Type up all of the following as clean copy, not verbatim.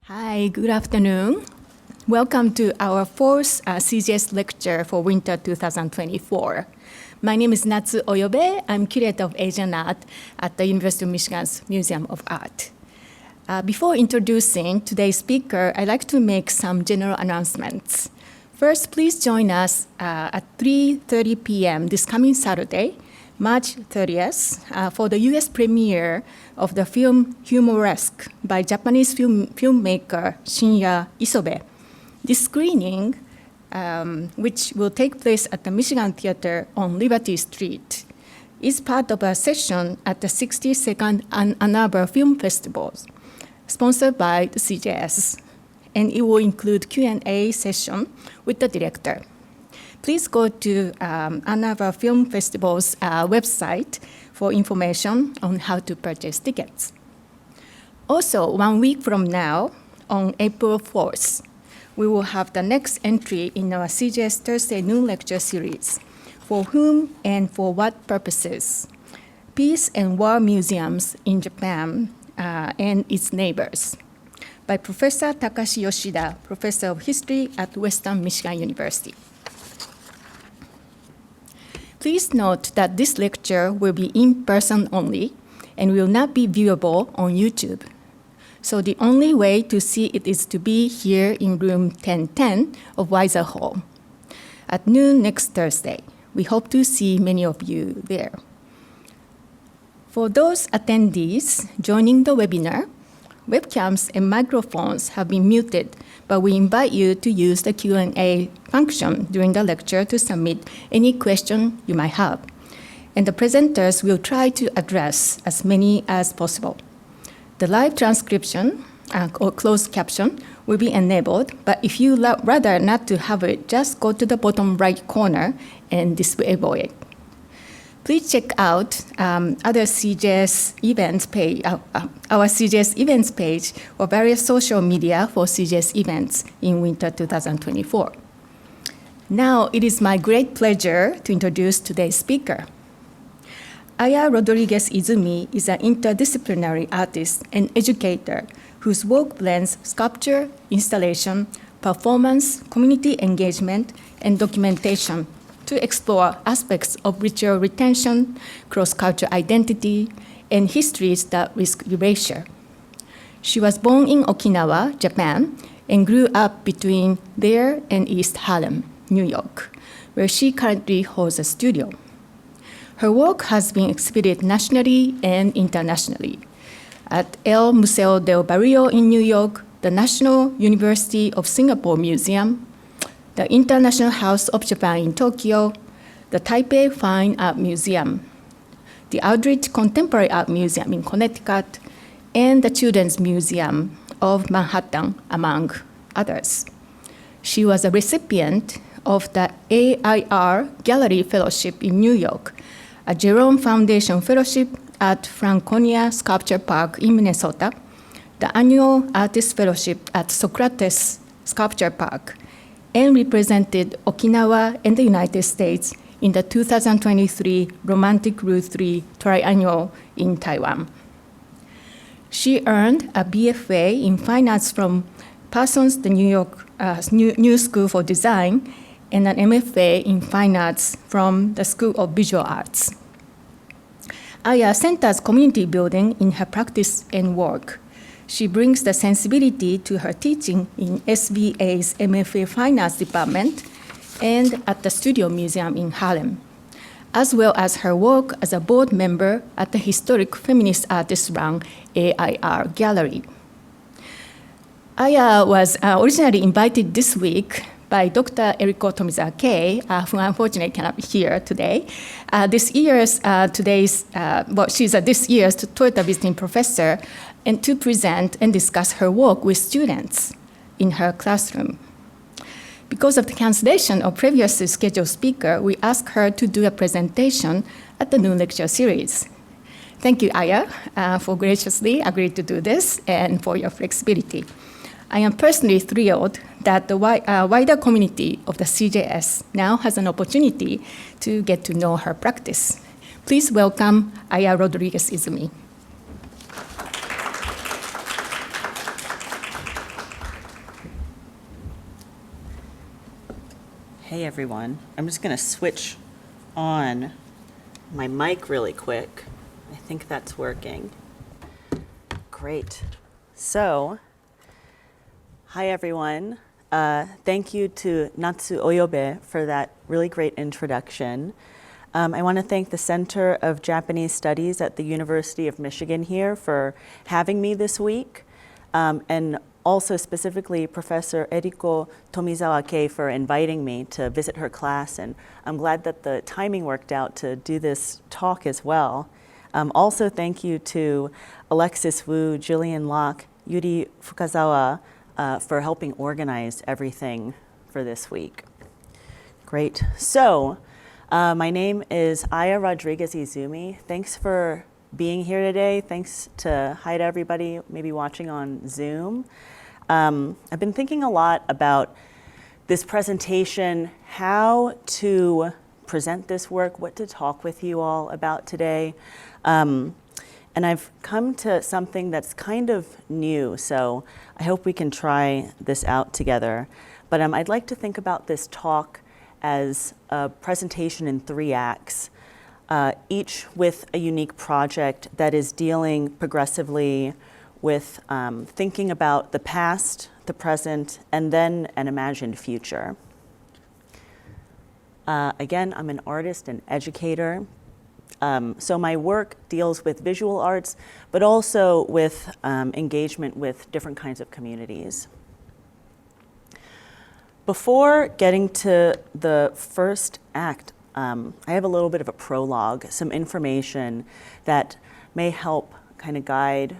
Hi, good afternoon. Welcome to our fourth CGS lecture for winter 2024. My name is Natsu Oyobe. I'm curator of Asian art at the University of Michigan's Museum of Art. Before introducing today's speaker, I'd like to make some general announcements. First, please join us at 3:30 p.m. this coming Saturday, March 30th, for the US premiere of the film Humoresque by Japanese filmmaker Shinya Isobe. This screening, which will take place at the Michigan Theater on Liberty Street, is part of a session at the 62nd Ann Arbor Film Festival, sponsored by the CJS, and it will include Q&A session with the director. Please go to Ann Arbor Film Festival's website for information on how to purchase tickets. Also, 1 week from now, on April 4th, we will have the next entry in our CJS Thursday Noon Lecture Series, For Whom and for What Purposes? Peace and War Museums in Japan and Its Neighbors, by Professor Takashi Yoshida, Professor of History at Western Michigan University. Please note that this lecture will be in person only and will not be viewable on YouTube. So the only way to see it is to be here in room 1010 of Weiser Hall at noon next Thursday. We hope to see many of you there. For those attendees joining the webinar, webcams and microphones have been muted, but we invite you to use the Q&A function during the lecture to submit any question you might have. And the presenters will try to address as many as possible. The live transcription or closed caption will be enabled, but if you rather not to have it, just go to the bottom right corner and disable it. Please check out other CJS events page, our CJS events page or various social media for CJS events in winter 2024. Now, it is my great pleasure to introduce today's speaker. Aya Rodriguez-Izumi is an interdisciplinary artist and educator whose work blends sculpture, installation, performance, community engagement, and documentation to explore aspects of ritual retention, cross-cultural identity, and histories that risk erasure. She was born in Okinawa, Japan, and grew up between there and East Harlem, New York, where she currently holds a studio. Her work has been exhibited nationally and internationally at El Museo del Barrio in New York, the National University of Singapore Museum, the International House of Japan in Tokyo, the Taipei Fine Art Museum, the Aldrich Contemporary Art Museum in Connecticut, and the Children's Museum of Manhattan, among others. She was a recipient of the AIR Gallery Fellowship in New York, a Jerome Foundation Fellowship at Franconia Sculpture Park in Minnesota, the annual Artist Fellowship at Socrates Sculpture Park, and represented Okinawa and the United States in the 2023 Romantic Route 3 Triennial in Taiwan. She earned a BFA in Fine Arts from Parsons, the New York New School for Design, and an MFA in Fine Arts from the School of Visual Arts. Aya centers community building in her practice and work. She brings the sensibility to her teaching in SVA's MFA Fine Arts Department and at the Studio Museum in Harlem, as well as her work as a board member at the historic feminist artist-run AIR Gallery. Aya was originally invited this week by Dr. Eriko Tomizake, who unfortunately cannot be here today. She's this year's Toyota visiting professor, and to present and discuss her work with students in her classroom. Because of the cancellation of previously scheduled speaker, we asked her to do a presentation at the Noon Lecture Series. Thank you, Aya, for graciously agreeing to do this and for your flexibility. I am personally thrilled that the wider community of the CJS now has an opportunity to get to know her practice. Please welcome Aya Rodriguez-Izumi. Hey everyone, I'm just gonna switch on my mic really quick. I think that's working. Great. So, hi everyone. Thank you to Natsu Oyobe for that really great introduction. I want to thank the Center of Japanese Studies at the University of Michigan here for having me this week, and also specifically Professor Eriko Tomizawa-Kei for inviting me to visit her class, and I'm glad that the timing worked out to do this talk as well. Also thank you to Alexis Wu, Jillian Locke, Yuri Fukazawa for helping organize everything for this week. Great. So, my name is Aya Rodriguez-Izumi. Thanks for being here today. Thanks to hi to everybody maybe watching on Zoom. I've been thinking a lot about this presentation, how to present this work, what to talk with you all about today. And I've come to something that's kind of new, so I hope we can try this out together. But I'd like to think about this talk as a presentation in 3 acts, each with a unique project that is dealing progressively with thinking about the past, the present, and then an imagined future. Again, I'm an artist and educator. So my work deals with visual arts, but also with engagement with different kinds of communities. Before getting to the first act, I have a little bit of a prologue, some information that may help kind of guide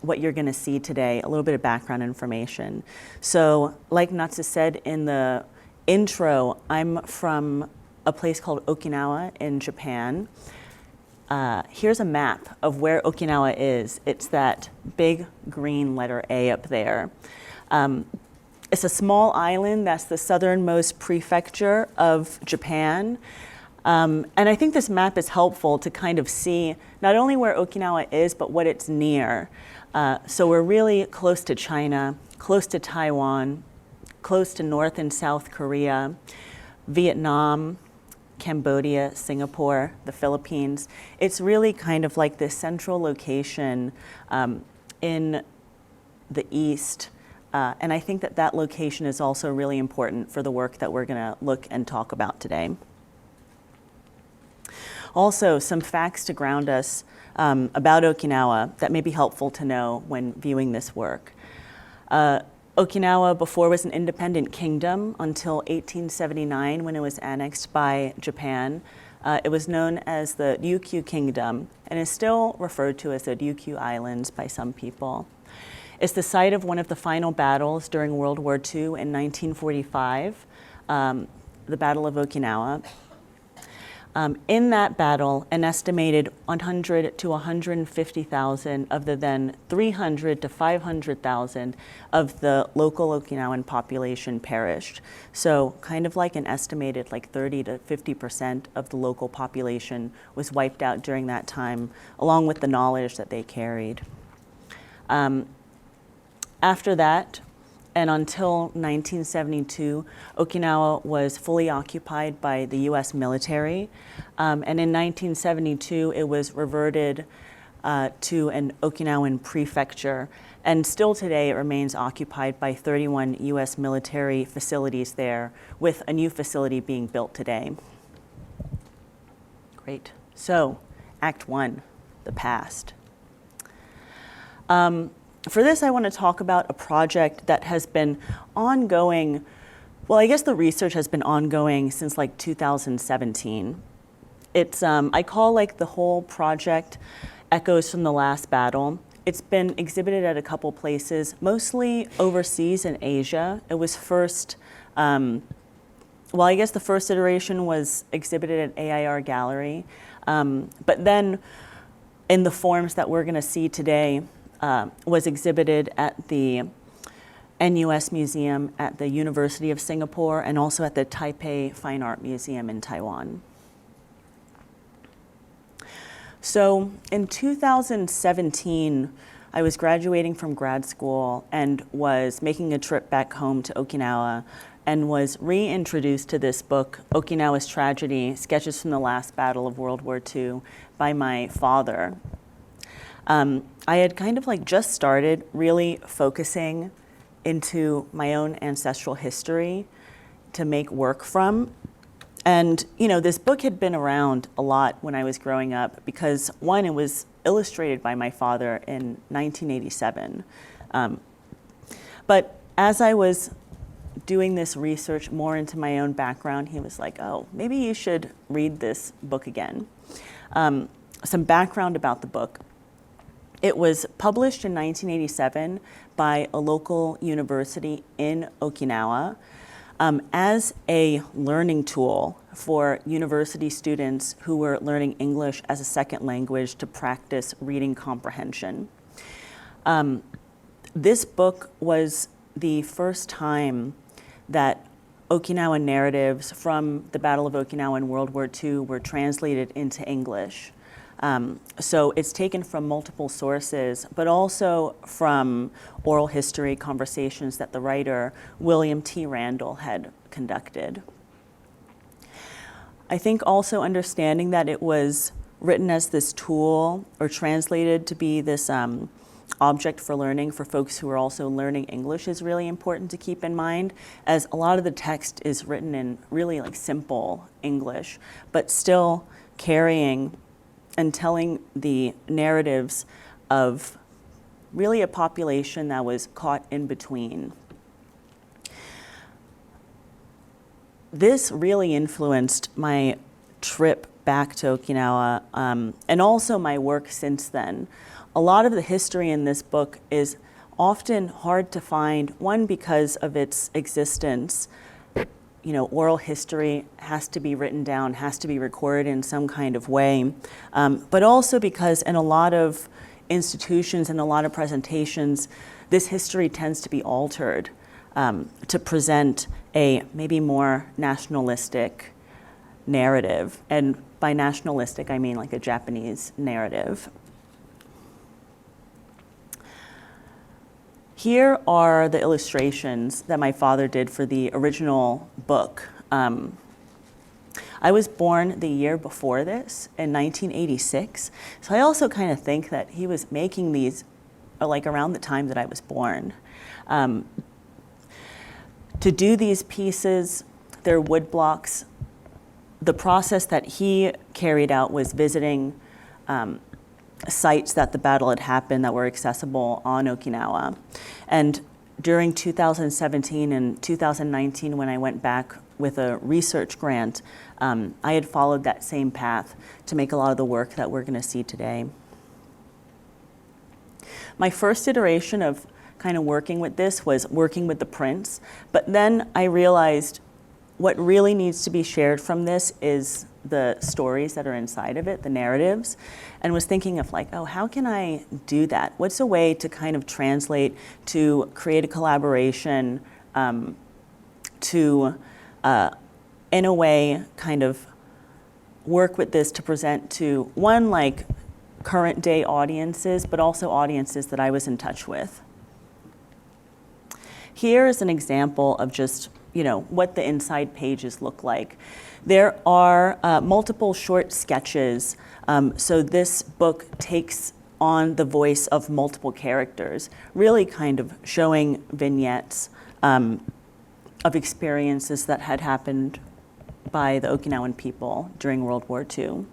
what you're going to see today, a little bit of background information. So like Natsu said in the intro, I'm from a place called Okinawa in Japan. Here's a map of where Okinawa is. It's that big green letter A up there. It's a small island that's the southernmost prefecture of Japan. And I think this map is helpful to kind of see not only where Okinawa is, but what it's near. So we're really close to China, close to Taiwan, close to North and South Korea, Vietnam, Cambodia, Singapore, the Philippines. It's really kind of like this central location in the East. And I think that that location is also really important for the work that we're going to look and talk about today. Also, some facts to ground us about Okinawa that may be helpful to know when viewing this work. Okinawa before was an independent kingdom until 1879 when it was annexed by Japan. It was known as the Ryukyu Kingdom and is still referred to as the Ryukyu Islands by some people. It's the site of one of the final battles during World War II in 1945, the Battle of Okinawa. In that battle, an estimated 100 to 150,000 of the then 300 to 500,000 of the local Okinawan population perished. So kind of like an estimated like 30 to 50% of the local population was wiped out during that time, along with the knowledge that they carried. After that, and until 1972, Okinawa was fully occupied by the US military. And in 1972, it was reverted to an Okinawan prefecture. And still today, it remains occupied by 31 US military facilities there, with a new facility being built today. Great. So, Act 1, the past. For this, I want to talk about a project that has been ongoing. Well, I guess the research has been ongoing since like 2017. It's, I call like the whole project Echoes from the Last Battle. It's been exhibited at a couple places, mostly overseas in Asia. It was first, well, I guess the first iteration was exhibited at AIR Gallery. But then in the forms that we're going to see today, was exhibited at the NUS Museum at the University of Singapore and also at the Taipei Fine Art Museum in Taiwan. So in 2017, I was graduating from grad school and was making a trip back home to Okinawa and was reintroduced to this book, Okinawa's Tragedy, Sketches from the Last Battle of World War II, by my father. I had kind of like just started really focusing into my own ancestral history to make work from. And, you know, this book had been around a lot when I was growing up because, one, it was illustrated by my father in 1987. But as I was doing this research more into my own background, he was like, oh, maybe you should read this book again. Some background about the book. It was published in 1987 by a local university in Okinawa as a learning tool for university students who were learning English as a second language to practice reading comprehension. This book was the first time that Okinawa narratives from the Battle of Okinawa in World War II were translated into English. So it's taken from multiple sources, but also from oral history conversations that the writer William T. Randall had conducted. I think also understanding that it was written as this tool or translated to be this object for learning for folks who are also learning English is really important to keep in mind, as a lot of the text is written in really like simple English, but still carrying and telling the narratives of really a population that was caught in between. This really influenced my trip back to Okinawa and also my work since then. A lot of the history in this book is often hard to find, one, because of its existence. You know, oral history has to be written down, has to be recorded in some kind of way, but also because in a lot of institutions and a lot of presentations, this history tends to be altered to present a maybe more nationalistic narrative. And by nationalistic, I mean like a Japanese narrative. Here are the illustrations that my father did for the original book. I was born the year before this, in 1986, so I also kind of think that he was making these like around the time that I was born. To do these pieces, they're wood blocks. The process that he carried out was visiting sites that the battle had happened that were accessible on Okinawa. And during 2017 and 2019, when I went back with a research grant, I had followed that same path to make a lot of the work that we're going to see today. My first iteration of kind of working with this was working with the prints, but then I realized what really needs to be shared from this is the stories that are inside of it, the narratives, and was thinking of like, oh, how can I do that? What's a way to kind of translate, to create a collaboration, to, in a way, kind of work with this to present to, one, like current day audiences, but also audiences that I was in touch with. Here is an example of just, you know, what the inside pages look like. There are multiple short sketches, so this book takes on the voice of multiple characters, really kind of showing vignettes of experiences that had happened by the Okinawan people during World War II.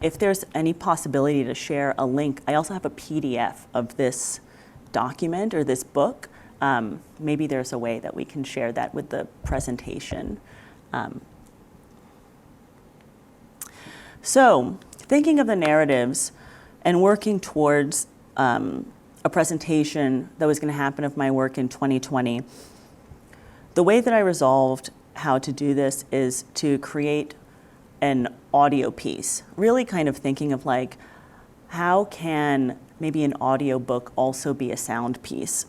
If there's any possibility to share a link, I also have a PDF of this document or this book. Maybe there's a way that we can share that with the presentation. So, thinking of the narratives and working towards a presentation that was going to happen of my work in 2020, the way that I resolved how to do this is to create an audio piece, really kind of thinking of like, how can maybe an audio book also be a sound piece?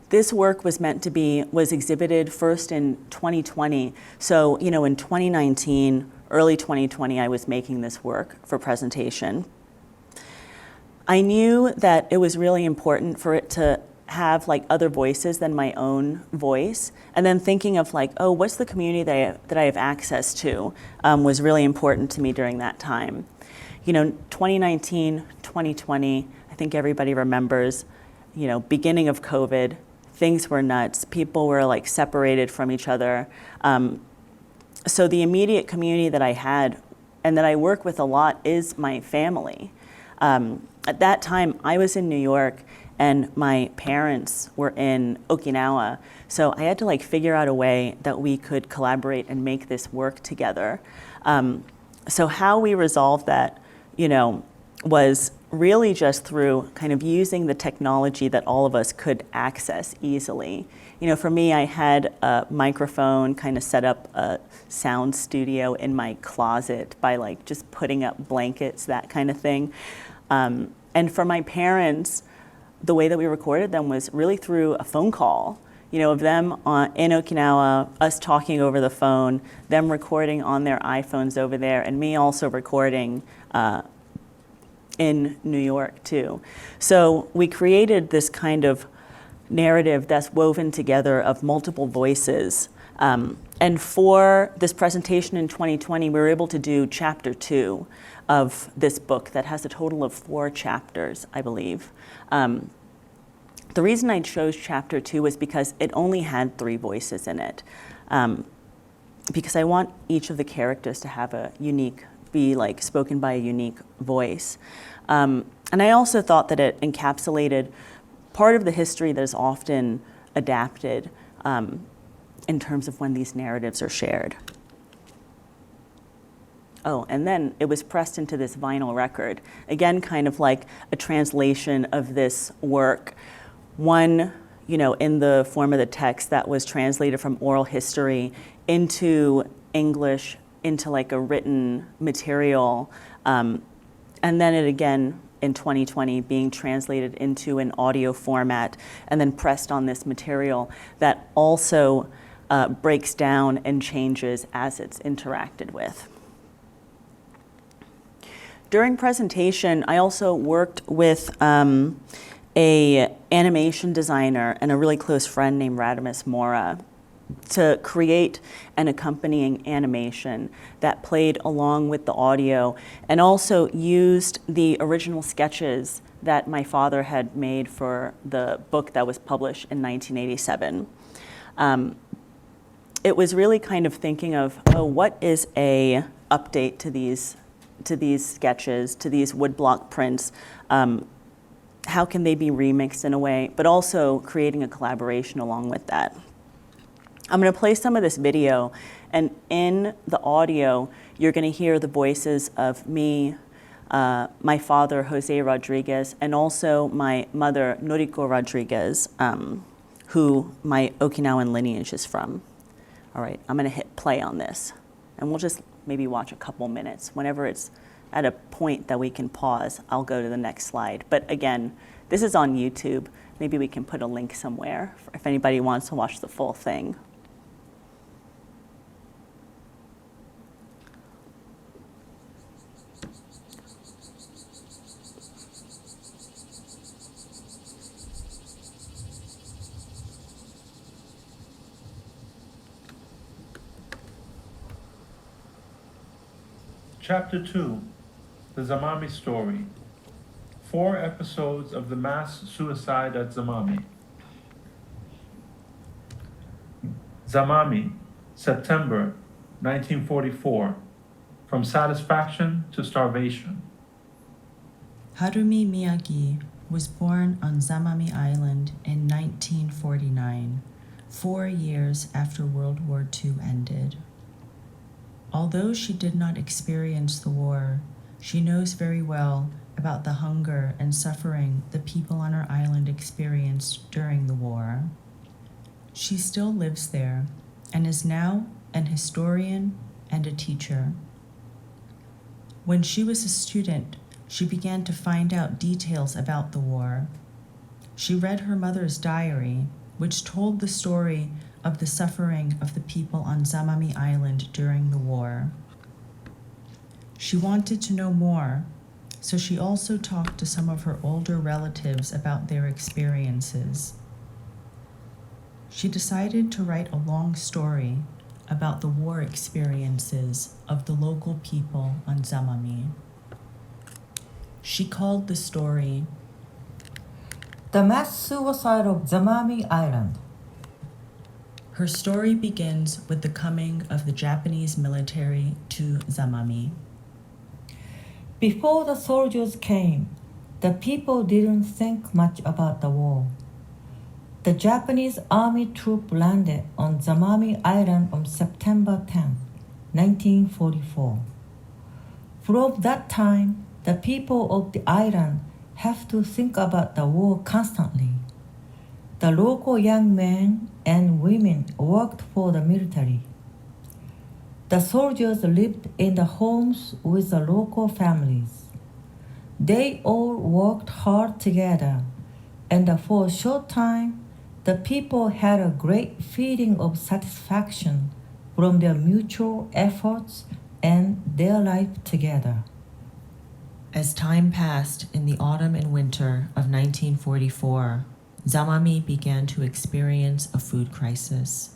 This work was was exhibited first in 2020. So, you know, in 2019, early 2020, I was making this work for presentation. I knew that it was really important for it to have like other voices than my own voice. And then thinking of like, oh, what's the community that I have access to was really important to me during that time. 2019, 2020, I think everybody remembers, beginning of COVID, things were nuts. People were like separated from each other. So the immediate community that I had and that I work with a lot is my family. At that time, I was in New York and my parents were in Okinawa. So I had to like figure out a way that we could collaborate and make this work together. So how we resolved that, was really just through kind of using the technology that all of us could access easily. For me, I had a microphone, kind of set up a sound studio in my closet by like just putting up blankets, that kind of thing. And for my parents, the way that we recorded them was really through a phone call, of them in Okinawa, us talking over the phone, them recording on their iPhones over there, and me also recording in New York too. So we created this kind of narrative that's woven together of multiple voices. And for this presentation in 2020, we were able to do chapter 2 of this book that has a total of 4 chapters, I believe. The reason I chose chapter 2 was because it only had 3 voices in it. Because I want each of the characters to have be like spoken by a unique voice. And I also thought that it encapsulated part of the history that is often adapted in terms of when these narratives are shared. Oh, and then it was pressed into this vinyl record. Again, kind of like a translation of this work. One, in the form of the text that was translated from oral history into English, into like a written material. And then it again, in 2020, being translated into an audio format and then pressed on this material that also breaks down and changes as it's interacted with. During presentation, I also worked with a animation designer and a really close friend named Radimus Mora to create an accompanying animation that played along with the audio and also used the original sketches that my father had made for the book that was published in 1987. It was really kind of thinking of, what is a update to these sketches, to these woodblock prints? How can they be remixed in a way, but also creating a collaboration along with that. I'm going to play some of this video, and in the audio, you're going to hear the voices of me, my father, Jose Rodriguez, and also my mother, Noriko Rodriguez, who my Okinawan lineage is from. All right, I'm going to hit play on this, and we'll just maybe watch a couple minutes. Whenever it's at a point that we can pause, I'll go to the next slide. But again, this is on YouTube. Maybe we can put a link somewhere if anybody wants to watch the full thing. Chapter 2, The Zamami Story. 4 episodes of the mass suicide at Zamami. Zamami, September 1944. From satisfaction to starvation. Harumi Miyagi was born on Zamami Island in 1949, 4 years after World War II ended. Although she did not experience the war, she knows very well about the hunger and suffering the people on her island experienced during the war. She still lives there and is now an historian and a teacher. When she was a student, she began to find out details about the war. She read her mother's diary, which told the story of the suffering of the people on Zamami Island during the war. She wanted to know more, so she also talked to some of her older relatives about their experiences. She decided to write a long story about the war experiences of the local people on Zamami. She called the story The Mass Suicide of Zamami Island. Her story begins with the coming of the Japanese military to Zamami. Before the soldiers came, the people didn't think much about the war. The Japanese army troop landed on Zamami Island on September 10, 1944. From that time, the people of the island have to think about the war constantly. The local young men and women worked for the military. The soldiers lived in the homes with the local families. They all worked hard together, and for a short time, the people had a great feeling of satisfaction from their mutual efforts and their life together. As time passed in the autumn and winter of 1944, Zamami began to experience a food crisis.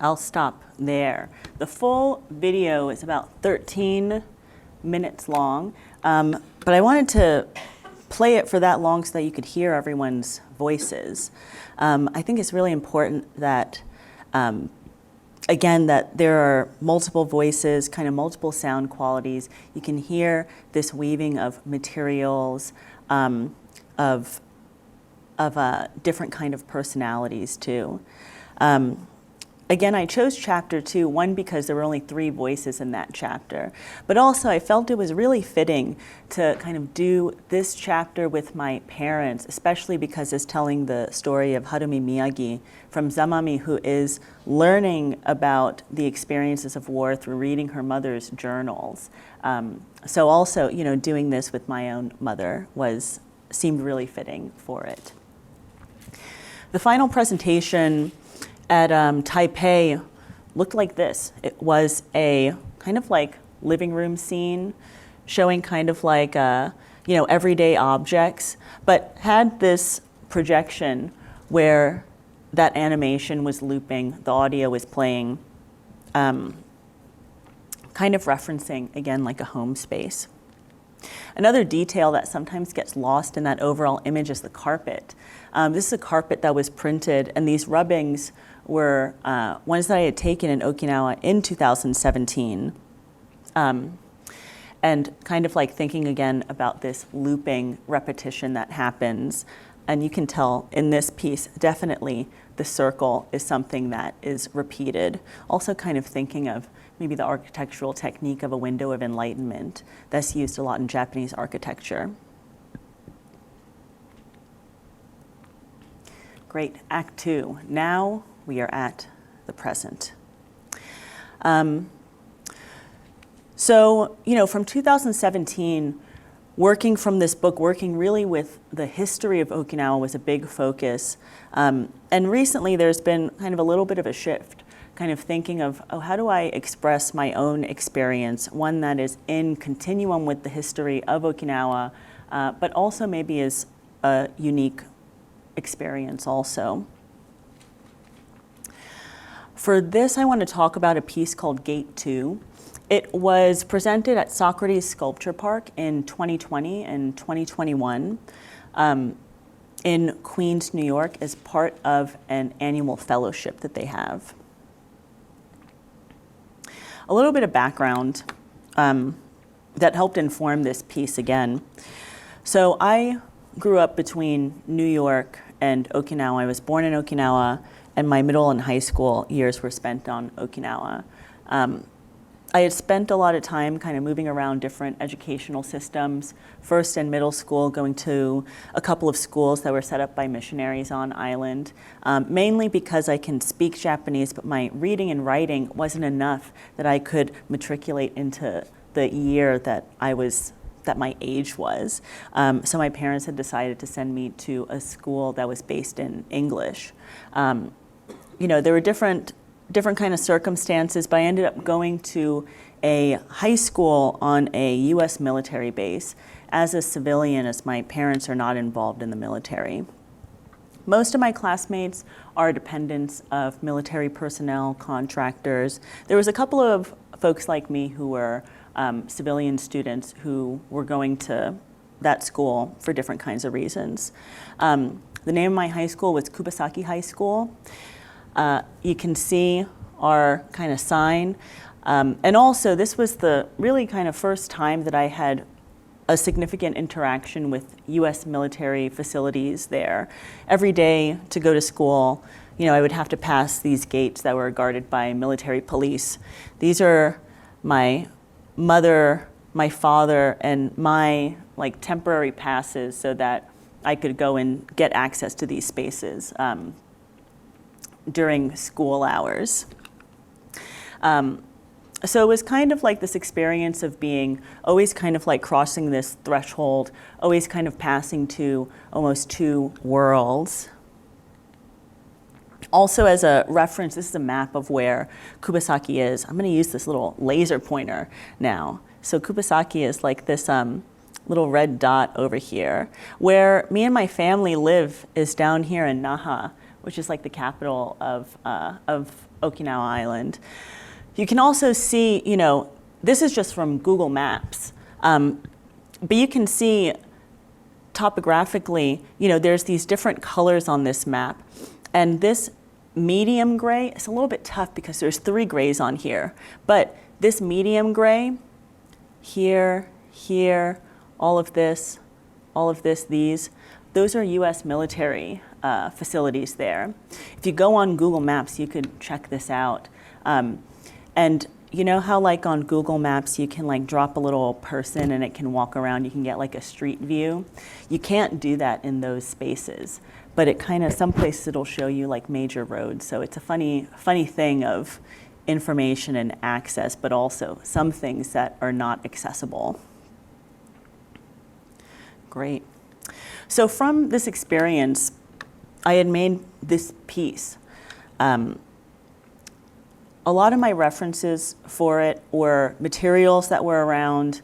I'll stop there. The full video is about 13 minutes long, but I wanted to play it for that long so that you could hear everyone's voices. I think it's really important that, again, that there are multiple voices, kind of multiple sound qualities. You can hear this weaving of materials, of different kind of personalities too. Again, I chose chapter 2, one, because there were only 3 voices in that chapter, but also I felt it was really fitting to kind of do this chapter with my parents, especially because it's telling the story of Harumi Miyagi from Zamami, who is learning about the experiences of war through reading her mother's journals. So also, doing this with my own mother seemed really fitting for it. The final presentation at Taipei looked like this. It was a kind of like living room scene showing kind of like, everyday objects, but had this projection where that animation was looping, the audio was playing, kind of referencing, again, like a home space. Another detail that sometimes gets lost in that overall image is the carpet. This is a carpet that was printed, and these rubbings were ones that I had taken in Okinawa in 2017. And kind of like thinking again about this looping repetition that happens. And you can tell in this piece, definitely the circle is something that is repeated. Also kind of thinking of maybe the architectural technique of a window of enlightenment that's used a lot in Japanese architecture. Great, Act 2. Now we are at the present. So, from 2017, working from this book, working really with the history of Okinawa was a big focus. And recently there's been kind of a little bit of a shift, kind of thinking of, how do I express my own experience, one that is in continuum with the history of Okinawa, but also maybe is a unique experience also. For this, I want to talk about a piece called Gate 2. It was presented at Socrates Sculpture Park in 2020 and 2021 in Queens, New York, as part of an annual fellowship that they have. A little bit of background that helped inform this piece again. So I grew up between New York and Okinawa. I was born in Okinawa, and my middle and high school years were spent on Okinawa. I had spent a lot of time kind of moving around different educational systems, first in middle school, going to a couple of schools that were set up by missionaries on island, mainly because I can speak Japanese, but my reading and writing wasn't enough that I could matriculate into the year that my age was. So my parents had decided to send me to a school that was based in English. There were different kind of circumstances, but I ended up going to a high school on a US military base as a civilian, as my parents are not involved in the military. Most of my classmates are dependents of military personnel, contractors. There was a couple of folks like me who were civilian students who were going to that school for different kinds of reasons. The name of my high school was Kubasaki High School. You can see our kind of sign. And also, this was the really kind of first time that I had a significant interaction with US military facilities there. Every day to go to school, I would have to pass these gates that were guarded by military police. These are my mother, my father, and my temporary passes so that I could go and get access to these spaces during school hours. So it was kind of like this experience of being always kind of like crossing this threshold, always kind of passing to almost two worlds. Also, as a reference, this is a map of where Kubasaki is. I'm going to use this little laser pointer now. So Kubasaki is like this little red dot over here. Where me and my family live is down here in Naha, which is like the capital of Okinawa Island. You can also see, this is just from Google Maps, but you can see topographically, there's these different colors on this map. And this medium gray, it's a little bit tough because there's 3 grays on here, but this medium gray, here, all of this, these, those are US military facilities there. If you go on Google Maps, you could check this out. And you know how on Google Maps you can drop a little person and it can walk around, you can get a street view? You can't do that in those spaces, but it some places it'll show you major roads. So it's a funny thing of information and access, but also some things that are not accessible. Great. So from this experience, I had made this piece. A lot of my references for it were materials that were around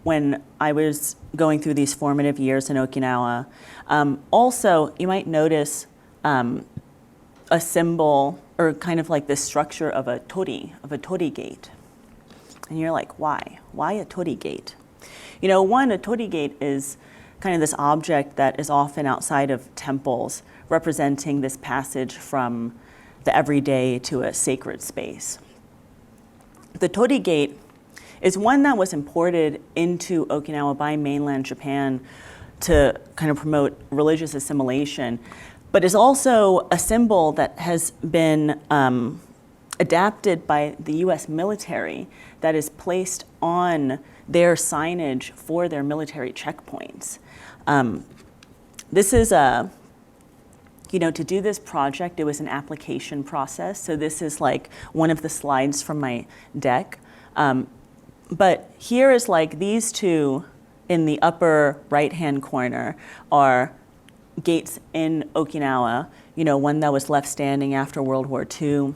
when I was going through these formative years in Okinawa. Also, you might notice a symbol or kind of this structure of a tori gate. And you're like, why? Why a tori gate? One, a tori gate is kind of this object that is often outside of temples, representing this passage from the everyday to a sacred space. The tori gate is one that was imported into Okinawa by mainland Japan to kind of promote religious assimilation, but is also a symbol that has been adapted by the US military that is placed on their signage for their military checkpoints. This is to do this project, it was an application process. So this is one of the slides from my deck. But here is these two in the upper right-hand corner are gates in Okinawa, one that was left standing after World War II.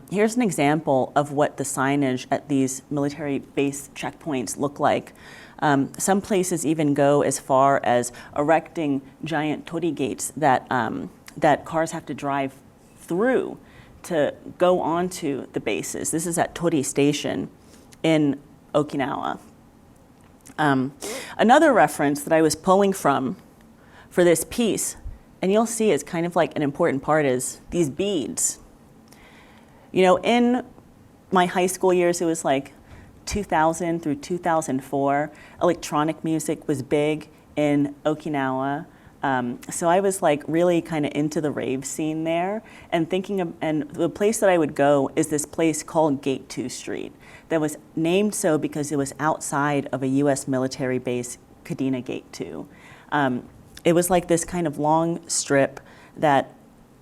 Here's an example of what the signage at these military base checkpoints look like. Some places even go as far as erecting giant tori gates that cars have to drive through to go onto the bases. This is at Tori Station in Okinawa. Another reference that I was pulling from for this piece, and you'll see it's kind of an important part, is these beads. In my high school years, it was 2000 through 2004, electronic music was big in Okinawa. So I was really kind of into the rave scene there and and the place that I would go is this place called Gate 2 Street that was named so because it was outside of a US military base, Kadena Gate 2. It was this kind of long strip that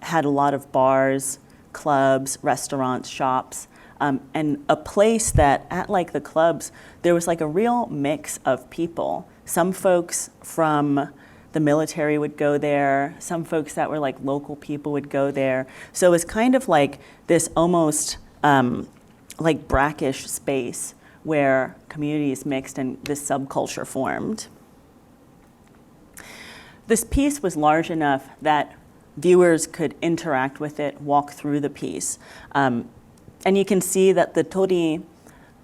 had a lot of bars, clubs, restaurants, shops, and a place that at the clubs, there was a real mix of people. Some folks from the military would go there. Some folks that were local people would go there. So it was kind of this almost like brackish space where communities mixed and this subculture formed. This piece was large enough that viewers could interact with it, walk through the piece. And you can see that the tori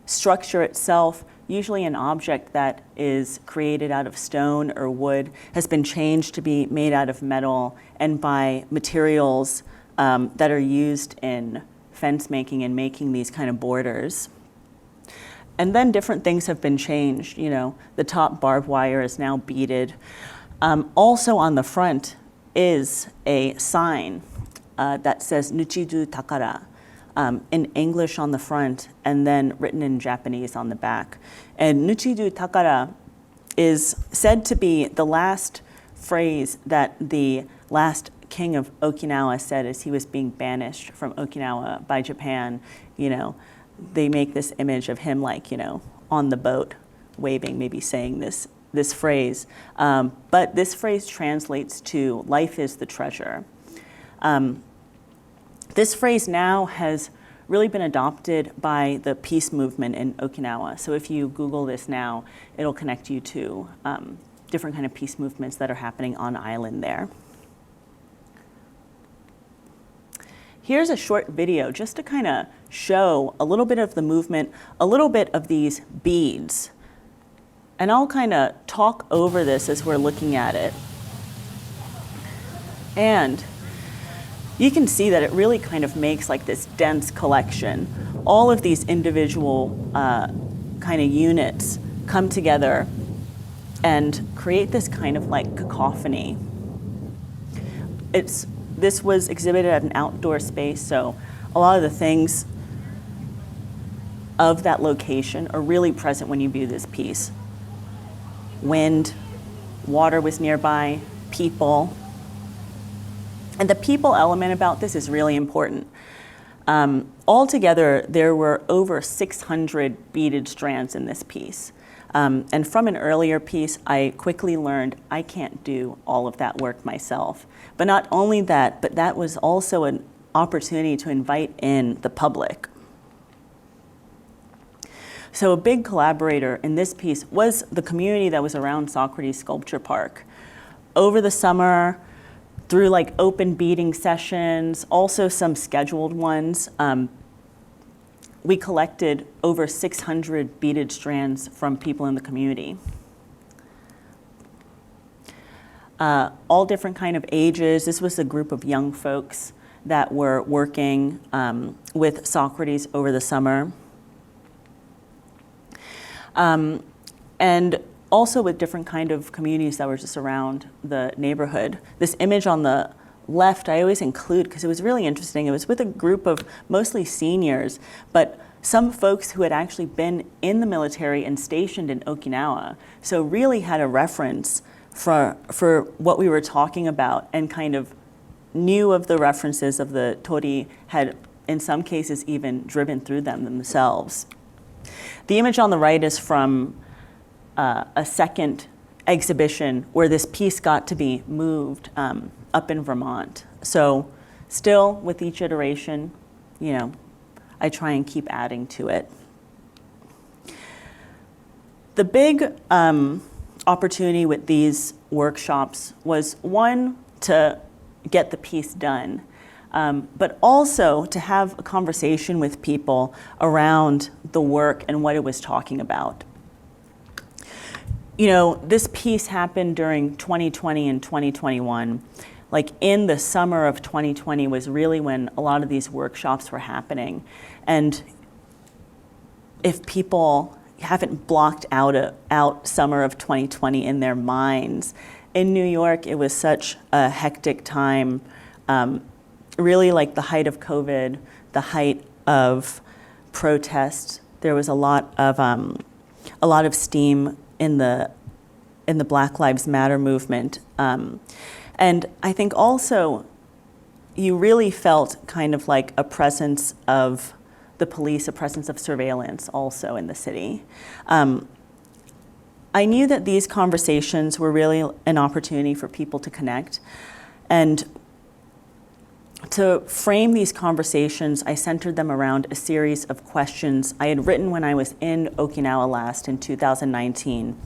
structure itself, usually an object that is created out of stone or wood, has been changed to be made out of metal and by materials that are used in fence making and making these kind of borders. And then different things have been changed. You know, the top barbed wire is now beaded. Also on the front is a sign that says Nuchidu Takara in English on the front and then written in Japanese on the back. And Nuchidu Takara is said to be the last phrase that the last king of Okinawa said as he was being banished from Okinawa by Japan. You know, they make this image of him like, you know, on the boat waving, maybe saying this phrase. But this phrase translates to life is the treasure. This phrase now has really been adopted by the peace movement in Okinawa. So if you Google this now, it'll connect you to different kind of peace movements that are happening on island there. Here's a short video just to kind of show a little bit of the movement, a little bit of these beads. And I'll kind of talk over this as we're looking at it. And you can see that it really kind of makes like this dense collection. All of these individual kind of units come together and create this kind of like cacophony. This was exhibited at an outdoor space, so a lot of the things of that location are really present when you view this piece. Wind, water was nearby, people. And the people element about this is really important. Altogether, there were over 600 beaded strands in this piece. And from an earlier piece, I quickly learned I can't do all of that work myself. But not only that, but that was also an opportunity to invite in the public. So a big collaborator in this piece was the community that was around Socrates Sculpture Park. Over the summer, through like open beading sessions, also some scheduled ones, we collected over 600 beaded strands from people in the community. All different kind of ages. This was a group of young folks that were working with Socrates over the summer. And also with different kind of communities that were just around the neighborhood. This image on the left, I always include because it was really interesting. It was with a group of mostly seniors, but some folks who had actually been in the military and stationed in Okinawa. So really had a reference for what we were talking about and kind of knew of the references of the tori, had in some cases even driven through them themselves. The image on the right is from a second exhibition where this piece got to be moved up in Vermont. So still with each iteration, you know, I try and keep adding to it. The big opportunity with these workshops was one, to get the piece done, but also to have a conversation with people around the work and what it was talking about. You know, this piece happened during 2020 and 2021. Like in the summer of 2020 was really when a lot of these workshops were happening. And if people haven't blocked out summer of 2020 in their minds, in New York, it was such a hectic time. Really like the height of COVID, the height of protest. There was a lot of steam in the Black Lives Matter movement. And I think also you really felt kind of like a presence of the police, a presence of surveillance also in the city. I knew that these conversations were really an opportunity for people to connect and To frame these conversations, I centered them around a series of questions I had written when I was in Okinawa last in 2019,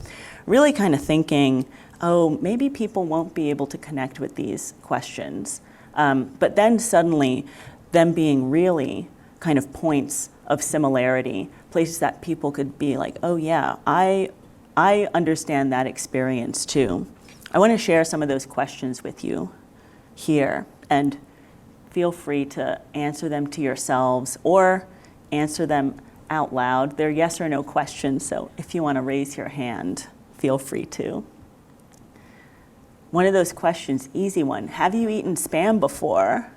really kind of thinking, oh, maybe people won't be able to connect with these questions. But then suddenly, them being really kind of points of similarity, places that people could be like, oh yeah, I understand that experience too. I want to share some of those questions with you here, and feel free to answer them to yourselves or answer them out loud. They're yes or no questions, so if you want to raise your hand, feel free to. One of those questions, easy one, have you eaten Spam before?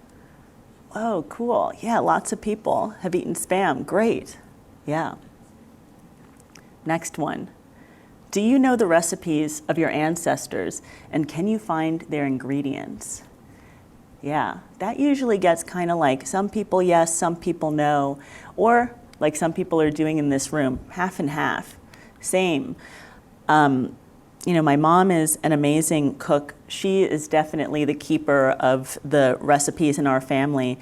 Oh, cool. Yeah, lots of people have eaten Spam. Great. Yeah. Next one. Do you know the recipes of your ancestors, and can you find their ingredients? Yeah, that usually gets kind of like some people yes, some people no, or like some people are doing in this room, half and half. Same. You know, my mom is an amazing cook. She is definitely the keeper of the recipes in our family.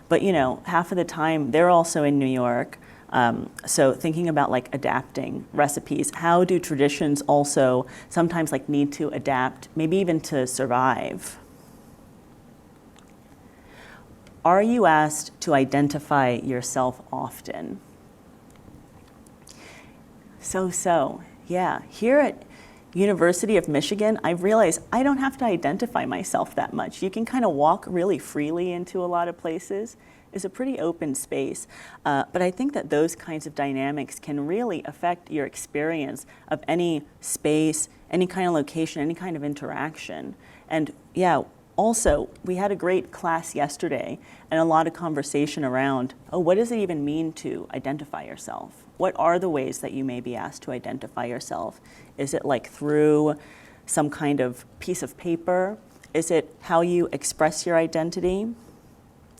But, you know, half of the time they're also in New York. So thinking about like adapting recipes, how do traditions also sometimes like need to adapt, maybe even to survive? Are you asked to identify yourself often? Yeah. Here at University of Michigan, I realized I don't have to identify myself that much. You can kind of walk really freely into a lot of places. It's a pretty open space. But I think that those kinds of dynamics can really affect your experience of any space, any kind of location, any kind of interaction. And yeah, also, we had a great class yesterday and a lot of conversation around, oh, what does it even mean to identify yourself? What are the ways that you may be asked to identify yourself? Is it like through some kind of piece of paper? Is it how you express your identity?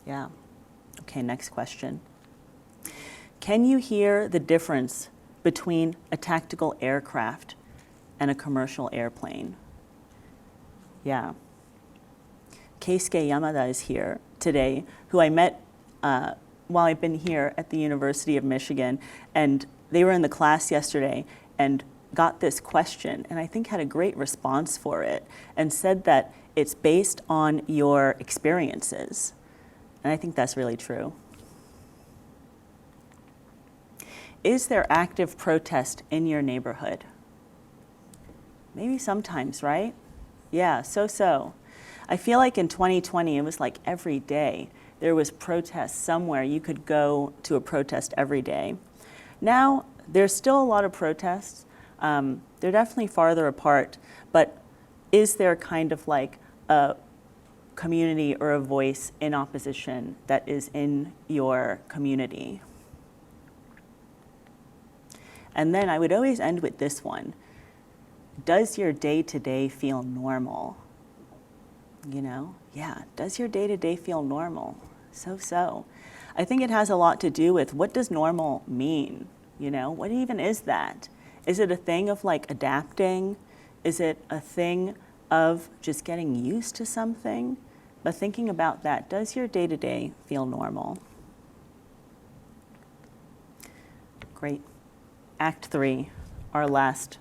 Yeah. Okay, next question. Can you hear the difference between a tactical aircraft and a commercial airplane? Yeah. Keisuke Yamada is here today, who I met while I've been here at the University of Michigan, and they were in the class yesterday and got this question, and I think had a great response for it, and said that it's based on your experiences. And I think that's really true. Is there active protest in your neighborhood? Maybe sometimes, right? Yeah, so. I feel like in 2020, it was like every day there was protest somewhere. You could go to a protest every day. Now, there's still a lot of protests. They're definitely farther apart, but is there kind of like a community or a voice in opposition that is in your community? And then I would always end with this one. Does your day-to-day feel normal? You know, yeah, does your day-to-day feel normal? So. I think it has a lot to do with what does normal mean? You know, what even is that? Is it a thing of like adapting? Is it a thing of just getting used to something? But thinking about that, does your day-to-day feel normal? Great. Act 3, our last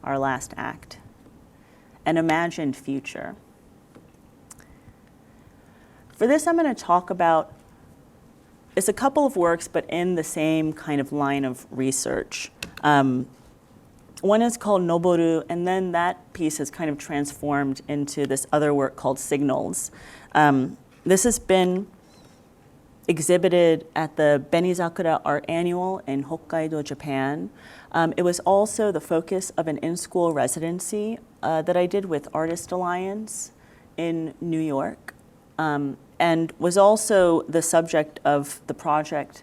act. An imagined future. For this, I'm going to talk about, it's a couple of works, but in the same kind of line of research. One is called Noboru, and then that piece has kind of transformed into this other work called Signals. This has been exhibited at the Benizakura Art Annual in Hokkaido, Japan. It was also the focus of an in-school residency that I did with Artist Alliance in New York. And was also the subject of the project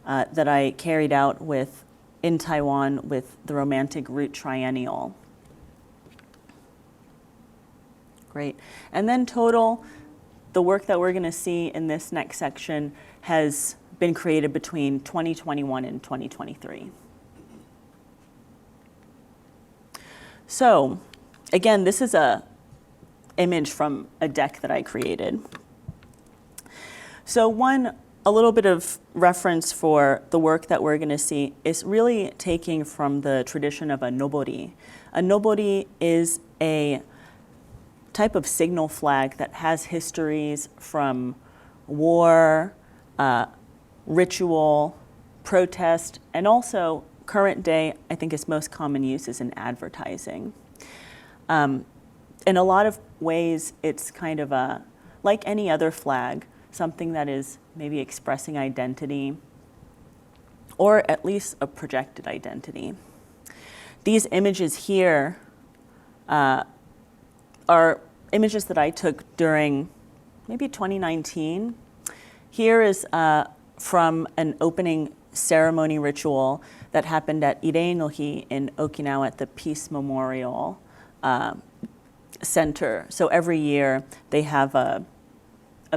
that I carried out in Taiwan with the Romantic Root Triennial. Great. And then total, the work that we're going to see in this next section has been created between 2021 and 2023. So, again, this is a image from a deck that I created. So a little bit of reference for the work that we're going to see is really taking from the tradition of a nobori. A nobori is a type of signal flag that has histories from war, ritual, protest, and also current day, I think its most common use is in advertising. In a lot of ways, it's kind of like any other flag, something that is maybe expressing identity, or at least a projected identity. These images here are images that I took during maybe 2019. Here is from an opening ceremony ritual that happened at Irei no Hi in Okinawa at the Peace Memorial Center. So every year they have a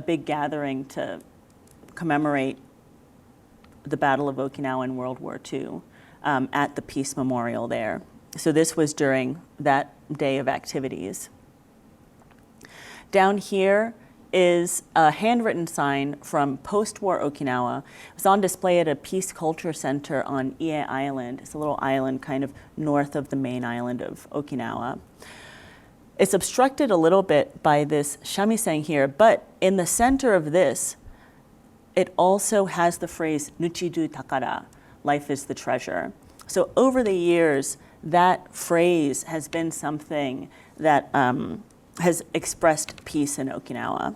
big gathering to commemorate the Battle of Okinawa in World War II at the Peace Memorial there. So this was during that day of activities. Down here is a handwritten sign from post-war Okinawa. It was on display at a Peace Culture Center on Ie Island. It's a little island kind of north of the main island of Okinawa. It's obstructed a little bit by this shamisen here, but in the center of this, it also has the phrase Nuchidu Takara, life is the treasure. So over the years, that phrase has been something that has expressed peace in Okinawa.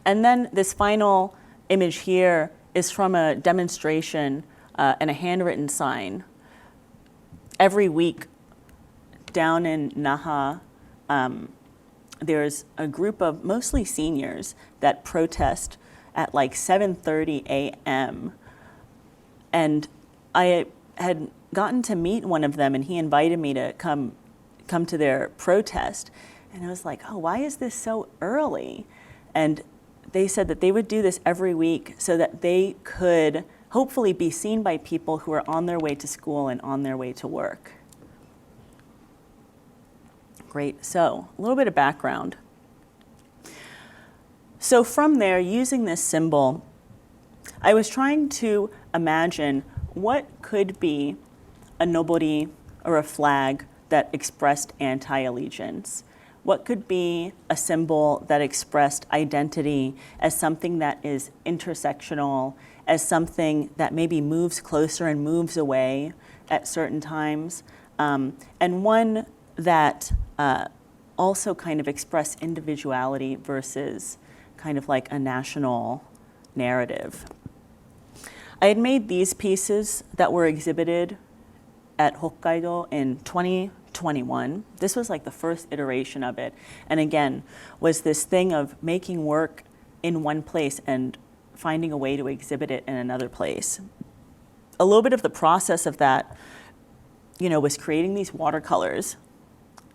And then this final image here is from a demonstration and a handwritten sign. Every week down in Naha, there's a group of mostly seniors that protest at like 7:30 a.m. And I had gotten to meet one of them, and he invited me to come to their protest. And I was like, oh, why is this so early? And they said that they would do this every week so that they could hopefully be seen by people who are on their way to school and on their way to work. Great, so a little bit of background. So from there, using this symbol, I was trying to imagine what could be a nobori or a flag that expressed anti-allegiance. What could be a symbol that expressed identity as something that is intersectional, as something that maybe moves closer and moves away at certain times, and one that also kind of expressed individuality versus kind of like a national narrative. I had made these pieces that were exhibited at Hokkaido in 2021. This was like the first iteration of it. And again, was this thing of making work in one place and finding a way to exhibit it in another place. A little bit of the process of that, was creating these watercolors.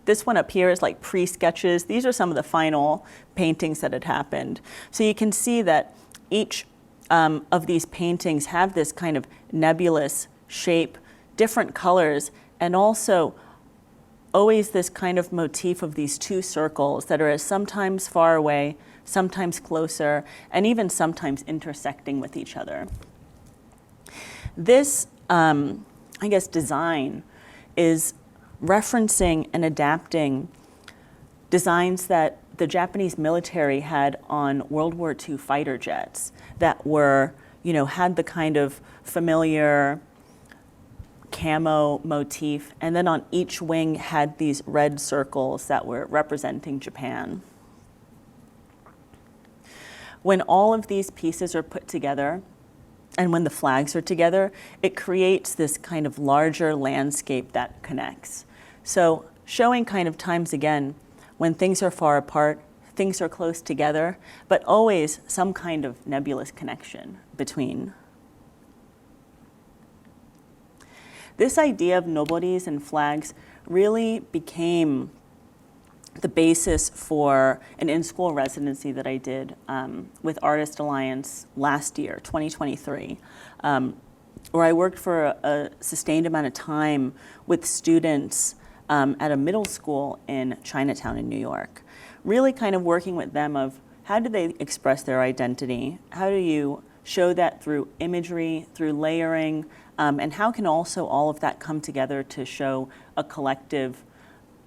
This one up here is like pre-sketches. These are some of the final paintings that had happened. So you can see that each of these paintings have this kind of nebulous shape, different colors, and also always this kind of motif of these two circles that are sometimes far away, sometimes closer, and even sometimes intersecting with each other. This, design is referencing and adapting designs that the Japanese military had on World War II fighter jets that were, had the kind of familiar camo motif, and then on each wing had these red circles that were representing Japan. When all of these pieces are put together, and when the flags are together, it creates this kind of larger landscape that connects. So showing kind of times again, when things are far apart, things are close together, but always some kind of nebulous connection between. This idea of noboris and flags really became the basis for an in-school residency that I did with Artist Alliance last year, 2023, where I worked for a sustained amount of time with students at a middle school in Chinatown in New York, really kind of working with them of how do they express their identity? How do you show that through imagery, through layering, and how can also all of that come together to show a collective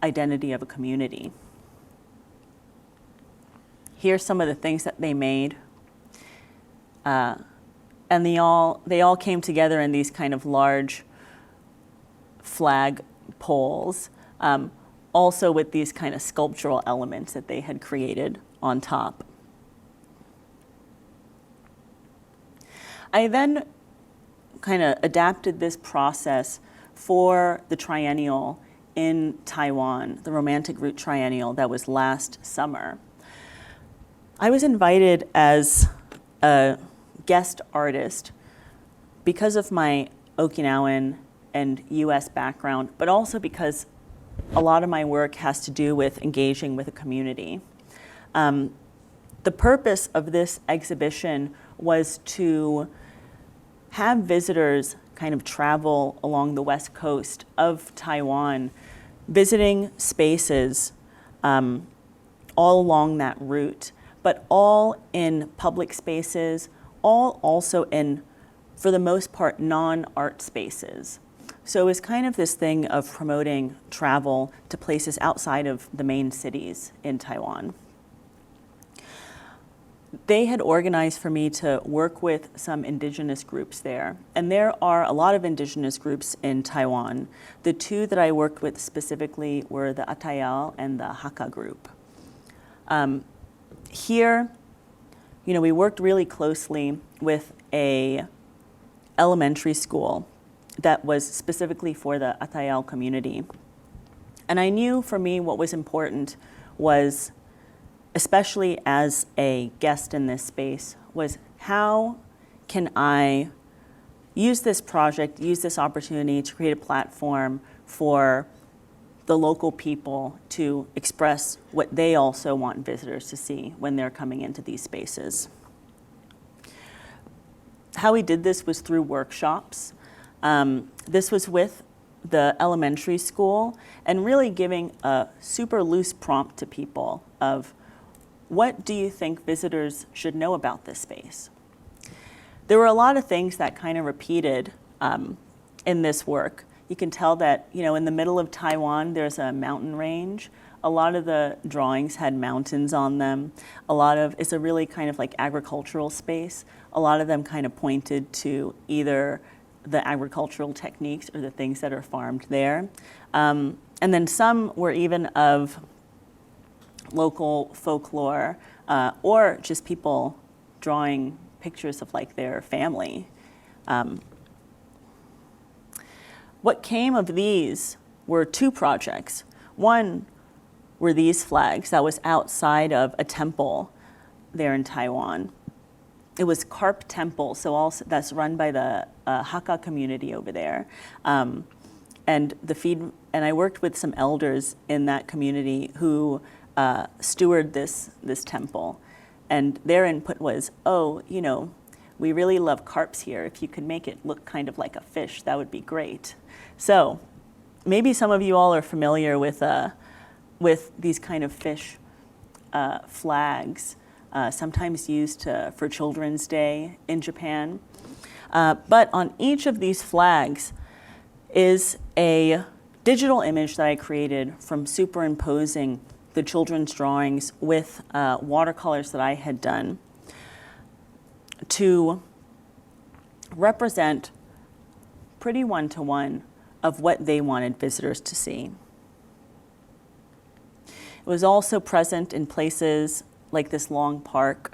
identity of a community? Here's some of the things that they made. And they all came together in these kind of large flag poles, also with these kind of sculptural elements that they had created on top. I then kind of adapted this process for the triennial in Taiwan, the Romantic Root Triennial that was last summer. I was invited as a guest artist because of my Okinawan and US background, but also because a lot of my work has to do with engaging with a community. The purpose of this exhibition was to have visitors kind of travel along the west coast of Taiwan, visiting spaces all along that route, but all in public spaces, all also in, for the most part, non-art spaces. So it was kind of this thing of promoting travel to places outside of the main cities in Taiwan. They had organized for me to work with some indigenous groups there. And there are a lot of indigenous groups in Taiwan. The two that I worked with specifically were the Atayal and the Hakka group. Here, we worked really closely with a elementary school that was specifically for the Atayal community. And I knew for me what was important was, especially as a guest in this space, was how can I use this project, use this opportunity to create a platform for the local people to express what they also want visitors to see when they're coming into these spaces. How we did this was through workshops. This was with the elementary school and really giving a super loose prompt to people of, what do you think visitors should know about this space? There were a lot of things that kind of repeated in this work. You can tell that, in the middle of Taiwan, there's a mountain range. A lot of the drawings had mountains on them. It's a really kind of like agricultural space. A lot of them kind of pointed to either the agricultural techniques or the things that are farmed there. And then some were even of local folklore, or just people drawing pictures of like their family. What came of these were two projects. One were these flags that was outside of a temple there in Taiwan. It was Carp Temple, so also that's run by the Hakka community over there. And I worked with some elders in that community who steward this temple. And their input was, we really love carps here. If you could make it look kind of like a fish, that would be great. So maybe some of you all are familiar with these kind of fish flags, sometimes used for Children's Day in Japan. But on each of these flags is a digital image that I created from superimposing the children's drawings with watercolors that I had done to represent pretty one-to-one of what they wanted visitors to see. It was also present in places like this long park.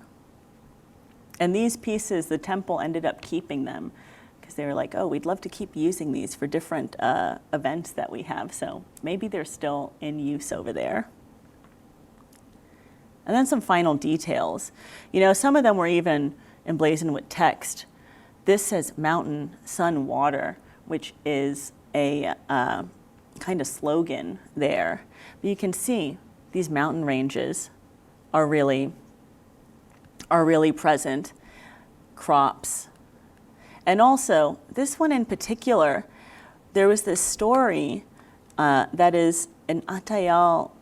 And these pieces, the temple ended up keeping them because they were like, we'd love to keep using these for different events that we have. So maybe they're still in use over there. And then some final details. Some of them were even emblazoned with text. This says mountain, sun, water, which is a kind of slogan there. But you can see these mountain ranges are really present, crops. And also, this one in particular, there was this story that is an Atayal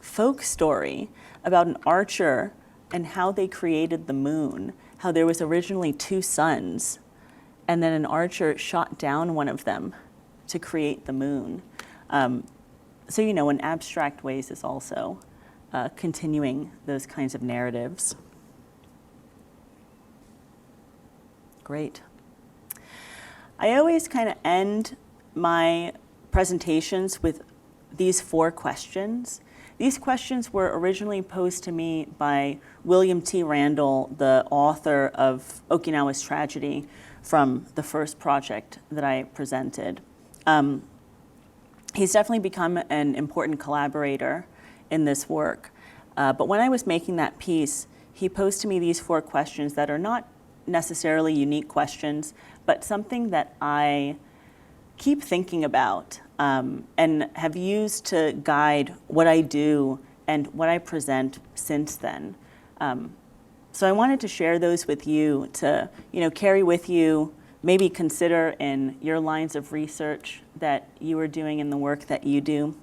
folk story about an archer and how they created the moon, how there was originally 2 suns, and then an archer shot down one of them to create the moon. So, in abstract ways is also continuing those kinds of narratives. Great. I always kind of end my presentations with these 4 questions. These questions were originally posed to me by William T. Randall, the author of Okinawa's Tragedy, from the first project that I presented. He's definitely become an important collaborator in this work. But when I was making that piece, he posed to me these 4 questions that are not necessarily unique questions, but something that I keep thinking about and have used to guide what I do and what I present since then. So I wanted to share those with you to, carry with you, maybe consider in your lines of research that you are doing in the work that you do.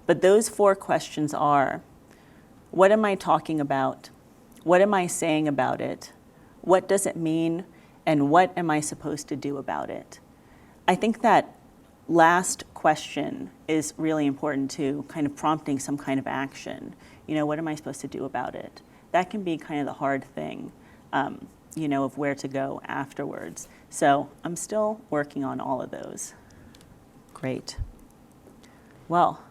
But those 4 questions are, what am I talking about? What am I saying about it? What does it mean? And what am I supposed to do about it? I think that last question is really important to kind of prompting some kind of action. What am I supposed to do about it? That can be kind of the hard thing, of where to go afterwards. So I'm still working on all of those. Great. Well,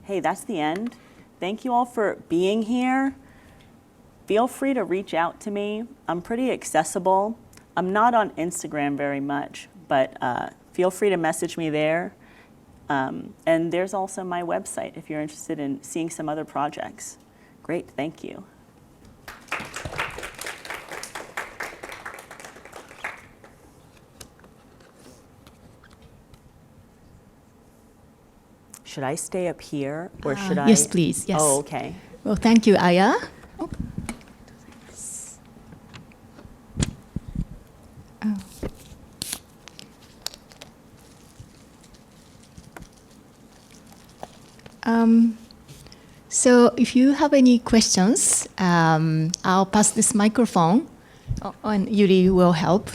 hey, that's the end. Thank you all for being here. Feel free to reach out to me. I'm pretty accessible. I'm not on Instagram very much, but feel free to message me there. And there's also my website if you're interested in seeing some other projects. Great, thank you. Should I stay up here or should I? Yes, please. Yes. Oh, okay. Well, thank you, Aya. Oh. So if you have any questions, I'll pass this microphone and Yuri will help.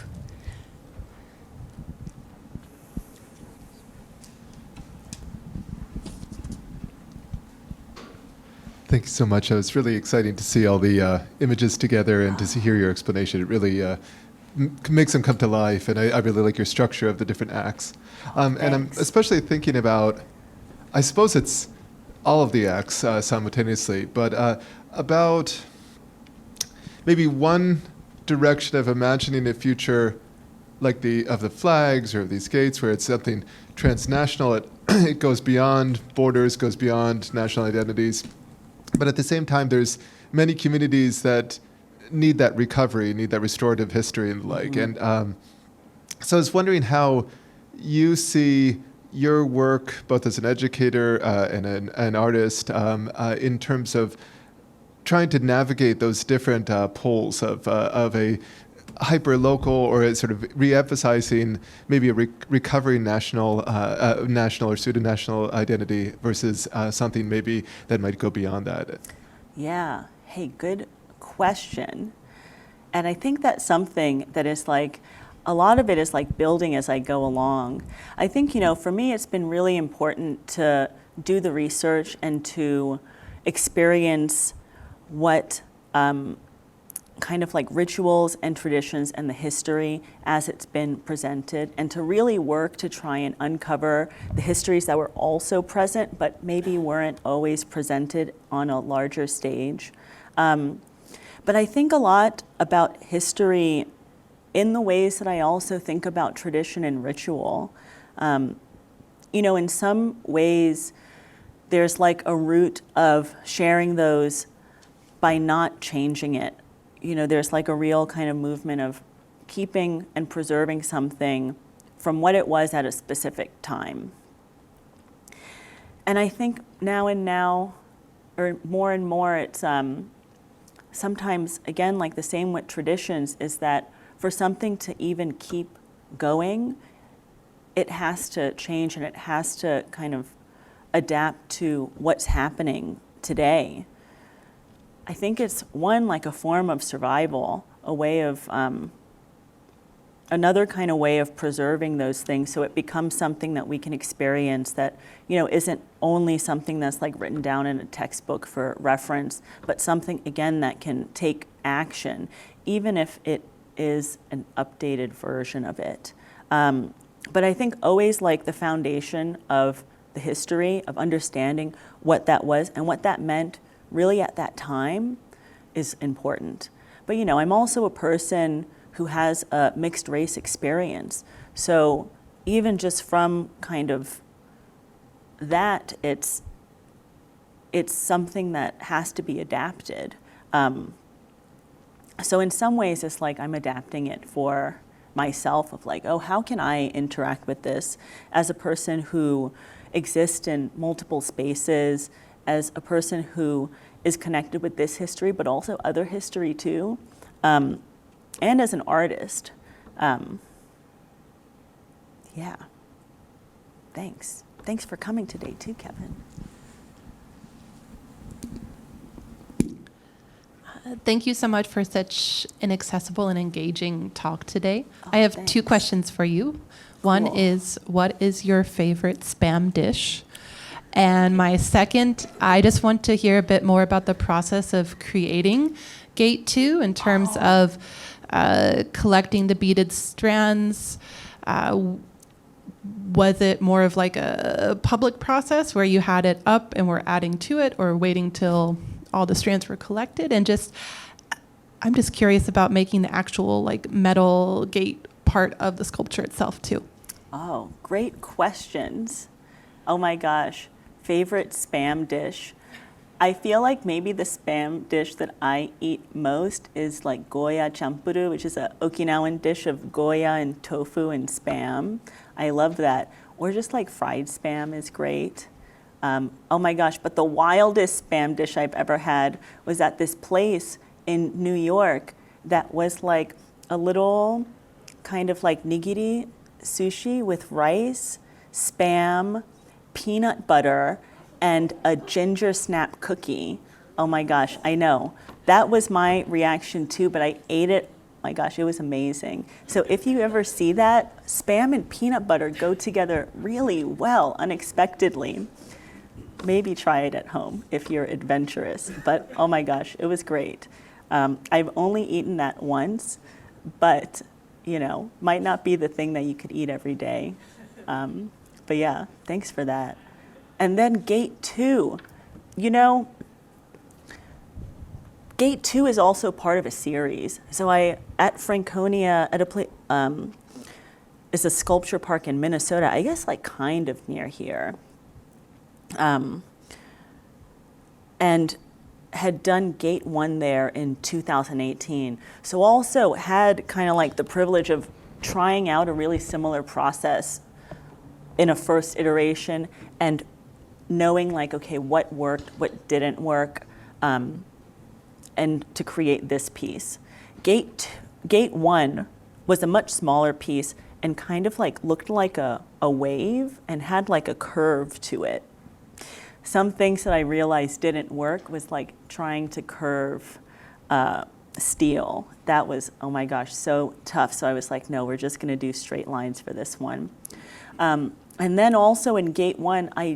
Thank you so much. It was really exciting to see all the images together and to hear your explanation. It really makes them come to life, and I really like your structure of the different acts. And I'm especially thinking about, I suppose it's all of the acts simultaneously, but about maybe one direction of imagining a future like of the flags or these gates where it's something transnational. It goes beyond borders, goes beyond national identities. But at the same time, there's many communities that need that recovery, need that restorative history and the like. Mm-hmm. And so I was wondering how you see your work, both as an educator and an artist, in terms of trying to navigate those different poles of a hyper-local or a sort of re-emphasizing maybe a recovering national or pseudo-national identity versus something maybe that might go beyond that. Yeah. Hey, good question. And I think that's something that is like, a lot of it is like building as I go along. I think, for me, it's been really important to do the research and to experience what kind of like rituals and traditions and the history as it's been presented, and to really work to try and uncover the histories that were also present but maybe weren't always presented on a larger stage. But I think a lot about history in the ways that I also think about tradition and ritual. In some ways, there's like a root of sharing those by not changing it. There's like a real kind of movement of keeping and preserving something from what it was at a specific time. And I think now, or more and more, it's sometimes, again, like the same with traditions, is that for something to even keep going, it has to change and it has to kind of adapt to what's happening today. I think it's one, like a form of survival, a way of, another kind of way of preserving those things so it becomes something that we can experience that, isn't only something that's like written down in a textbook for reference, but something, again, that can take action, even if it is an updated version of it. But I think always like the foundation of the history, of understanding what that was and what that meant really at that time is important. But I'm also a person who has a mixed race experience. So even just from kind of that, it's something that has to be adapted. So in some ways, it's like I'm adapting it for myself of like, oh, how can I interact with this as a person who exists in multiple spaces, as a person who is connected with this history, but also other history too, and as an artist. Yeah, thanks. Thanks for coming today too, Kevin. Thank you so much for such an accessible and engaging talk today. I have thanks. 2 questions for you. One Cool. is, what is your favorite spam dish? And my second, I just want to hear a bit more about the process of creating Gate 2 in terms of collecting the beaded strands. Was it more of like a public process where you had it up and were adding to it, or waiting till all the strands were collected? And I'm just curious about making the actual like metal gate part of the sculpture itself too. Oh, great questions. Oh my gosh. Favorite spam dish. I feel like maybe the spam dish that I eat most is like Goya champuru, which is an Okinawan dish of Goya and tofu and spam. I love that. Or just like fried spam is great. Oh my gosh, but the wildest spam dish I've ever had was at this place in New York that was like a little kind of like nigiri sushi with rice, spam, peanut butter, and a ginger snap cookie. Oh my gosh, I know. That was my reaction too, but I ate it. Oh my gosh, it was amazing. So if you ever see that, spam and peanut butter go together really well, unexpectedly. Maybe try it at home if you're adventurous, but oh my gosh, it was great. I've only eaten that once, but might not be the thing that you could eat every day. But yeah, thanks for that. And then Gate 2, Gate 2 is also part of a series. So at Franconia, at a place, is a sculpture park in Minnesota, I guess like kind of near here. And had done Gate 1 there in 2018. So also had kind of like the privilege of trying out a really similar process in a first iteration and knowing like, okay, what worked, what didn't work, and to create this piece. Gate 1 was a much smaller piece and kind of like looked like a wave and had like a curve to it. Some things that I realized didn't work was like trying to curve steel. That was, oh my gosh, so tough. So I was like, no, we're just gonna do straight lines for this one. And then also in Gate 1, I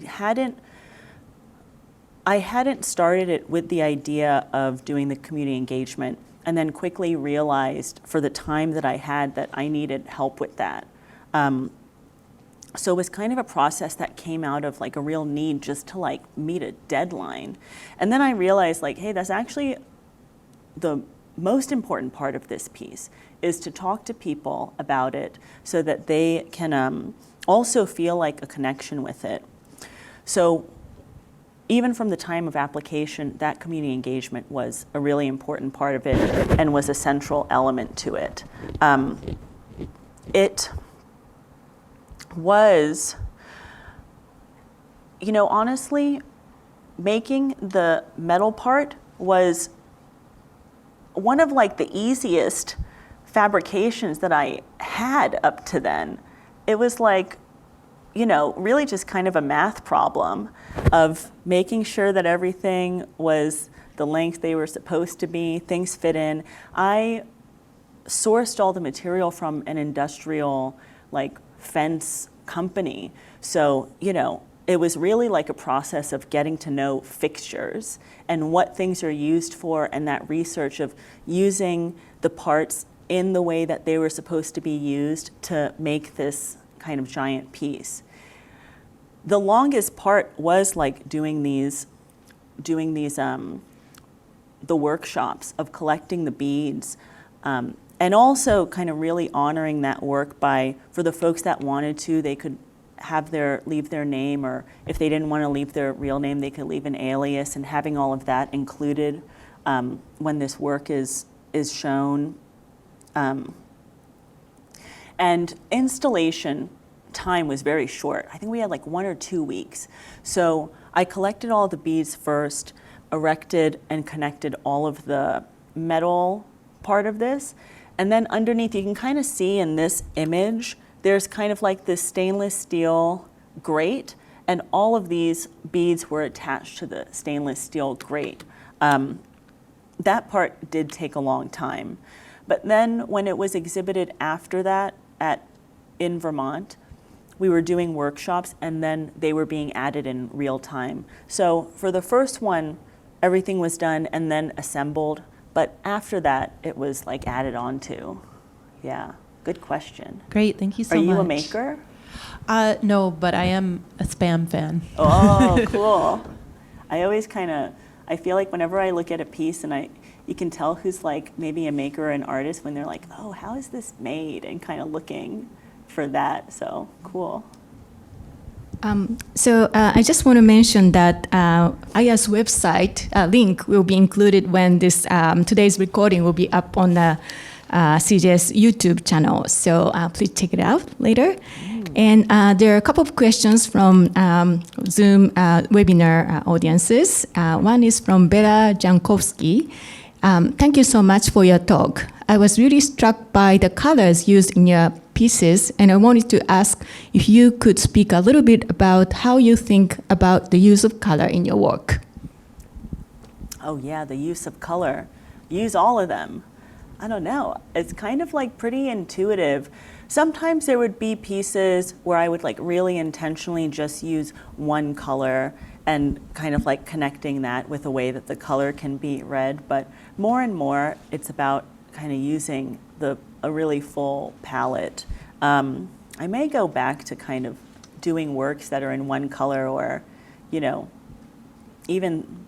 hadn't started it with the idea of doing the community engagement, and then quickly realized for the time that I had that I needed help with that. So it was kind of a process that came out of like a real need just to like meet a deadline. And then I realized like, hey, that's actually the most important part of this piece, is to talk to people about it so that they can also feel like a connection with it. So even from the time of application, that community engagement was a really important part of it and was a central element to it. It was, honestly, making the metal part was one of like the easiest fabrications that I had up to then. It was like, really just kind of a math problem of making sure that everything was the length they were supposed to be, things fit in. I sourced all the material from an industrial like fence company. So, it was really like a process of getting to know fixtures and what things are used for, and that research of using the parts in the way that they were supposed to be used to make this kind of giant piece. The longest part was like doing these the workshops of collecting the beads, and also kind of really honoring that work by, for the folks that wanted to, they could leave their name, or if they didn't want to leave their real name, they could leave an alias, and having all of that included when this work is shown. And installation time was very short. I think we had like 1 or 2 weeks. So I collected all the beads first, erected and connected all of the metal part of this. And then underneath, you can kind of see in this image, there's kind of like this stainless steel grate, and all of these beads were attached to the stainless steel grate. That part did take a long time. But then when it was exhibited after that in Vermont, we were doing workshops, and then they were being added in real time. So for the first one, everything was done and then assembled, but after that, it was like added on to. Yeah, good question. Great, thank you so much. Are you a maker? No, but I am a spam fan. Oh, cool. I feel like whenever I look at a piece and you can tell who's like maybe a maker or an artist when they're like, oh, how is this made? And kind of looking for that, so cool. I just want to mention that Aya's website link will be included when this today's recording will be up on the CJS YouTube channel. So please check it out later. And there are a couple of questions from Zoom webinar audiences. One is from Bela Jankowski. Thank you so much for your talk. I was really struck by the colors used in your pieces, and I wanted to ask if you could speak a little bit about how you think about the use of color in your work. Oh yeah, the use of color. Use all of them. I don't know. It's kind of like pretty intuitive. Sometimes there would be pieces where I would like really intentionally just use one color and kind of like connecting that with a way that the color can be read. But more and more, it's about kind of using a really full palette. I may go back to kind of doing works that are in one color, or, even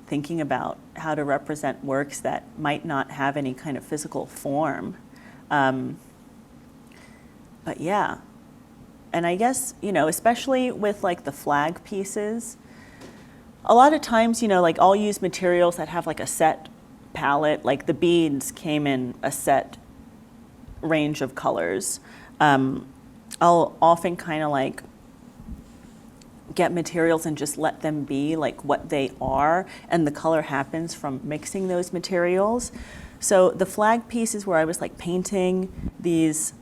thinking about how to represent works that might not have any kind of physical form. But yeah, and I guess, especially with like the flag pieces, a lot of times, like I'll use materials that have like a set palette, like the beads came in a set range of colors. I'll often kind of like get materials and just let them be like what they are, and the color happens from mixing those materials. So the flag pieces where I was like painting these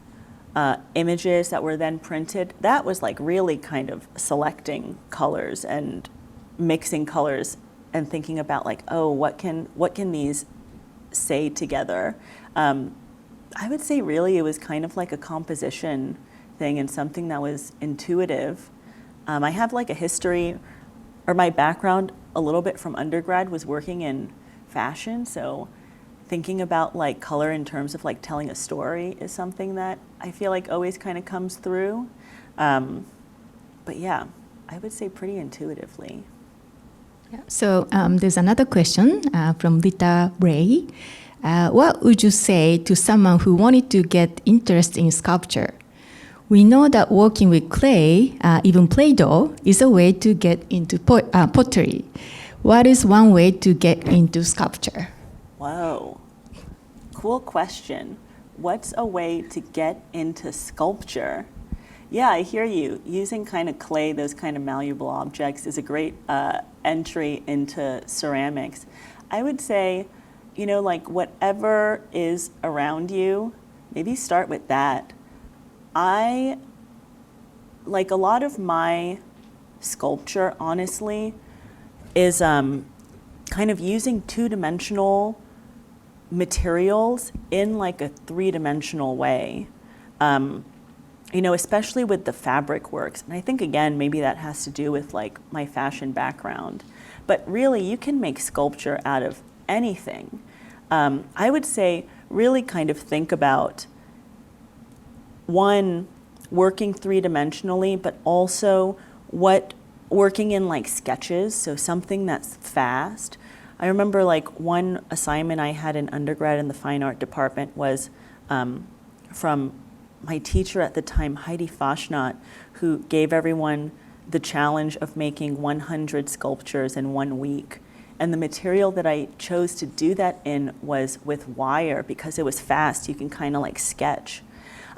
images that were then printed, that was like really kind of selecting colors and mixing colors and thinking about like, oh, what can these say together? I would say really it was kind of like a composition thing and something that was intuitive. I have like a history, or my background a little bit from undergrad was working in fashion, so thinking about like color in terms of like telling a story is something that I feel like always kind of comes through. But yeah, I would say pretty intuitively. Yeah. So there's another question from Rita Ray. What would you say to someone who wanted to get interest in sculpture? We know that working with clay, even Play-Doh, is a way to get into pottery. What is one way to get into sculpture? Whoa, cool question. What's a way to get into sculpture? Yeah, I hear you. Using kind of clay, those kind of malleable objects, is a great entry into ceramics. I would say, like whatever is around you, maybe start with that. I, like a lot of my sculpture, honestly, is kind of using two-dimensional materials in like a three-dimensional way. You know, especially with the fabric works. And I think, again, maybe that has to do with like my fashion background. But really, you can make sculpture out of anything. I would say really kind of think about, one, working three-dimensionally, but also working in like sketches, so something that's fast. I remember like one assignment I had in undergrad in the fine art department was from my teacher at the time, Heidi Faschnot, who gave everyone the challenge of making 100 sculptures in 1 week. And the material that I chose to do that in was with wire because it was fast. You can kind of like sketch.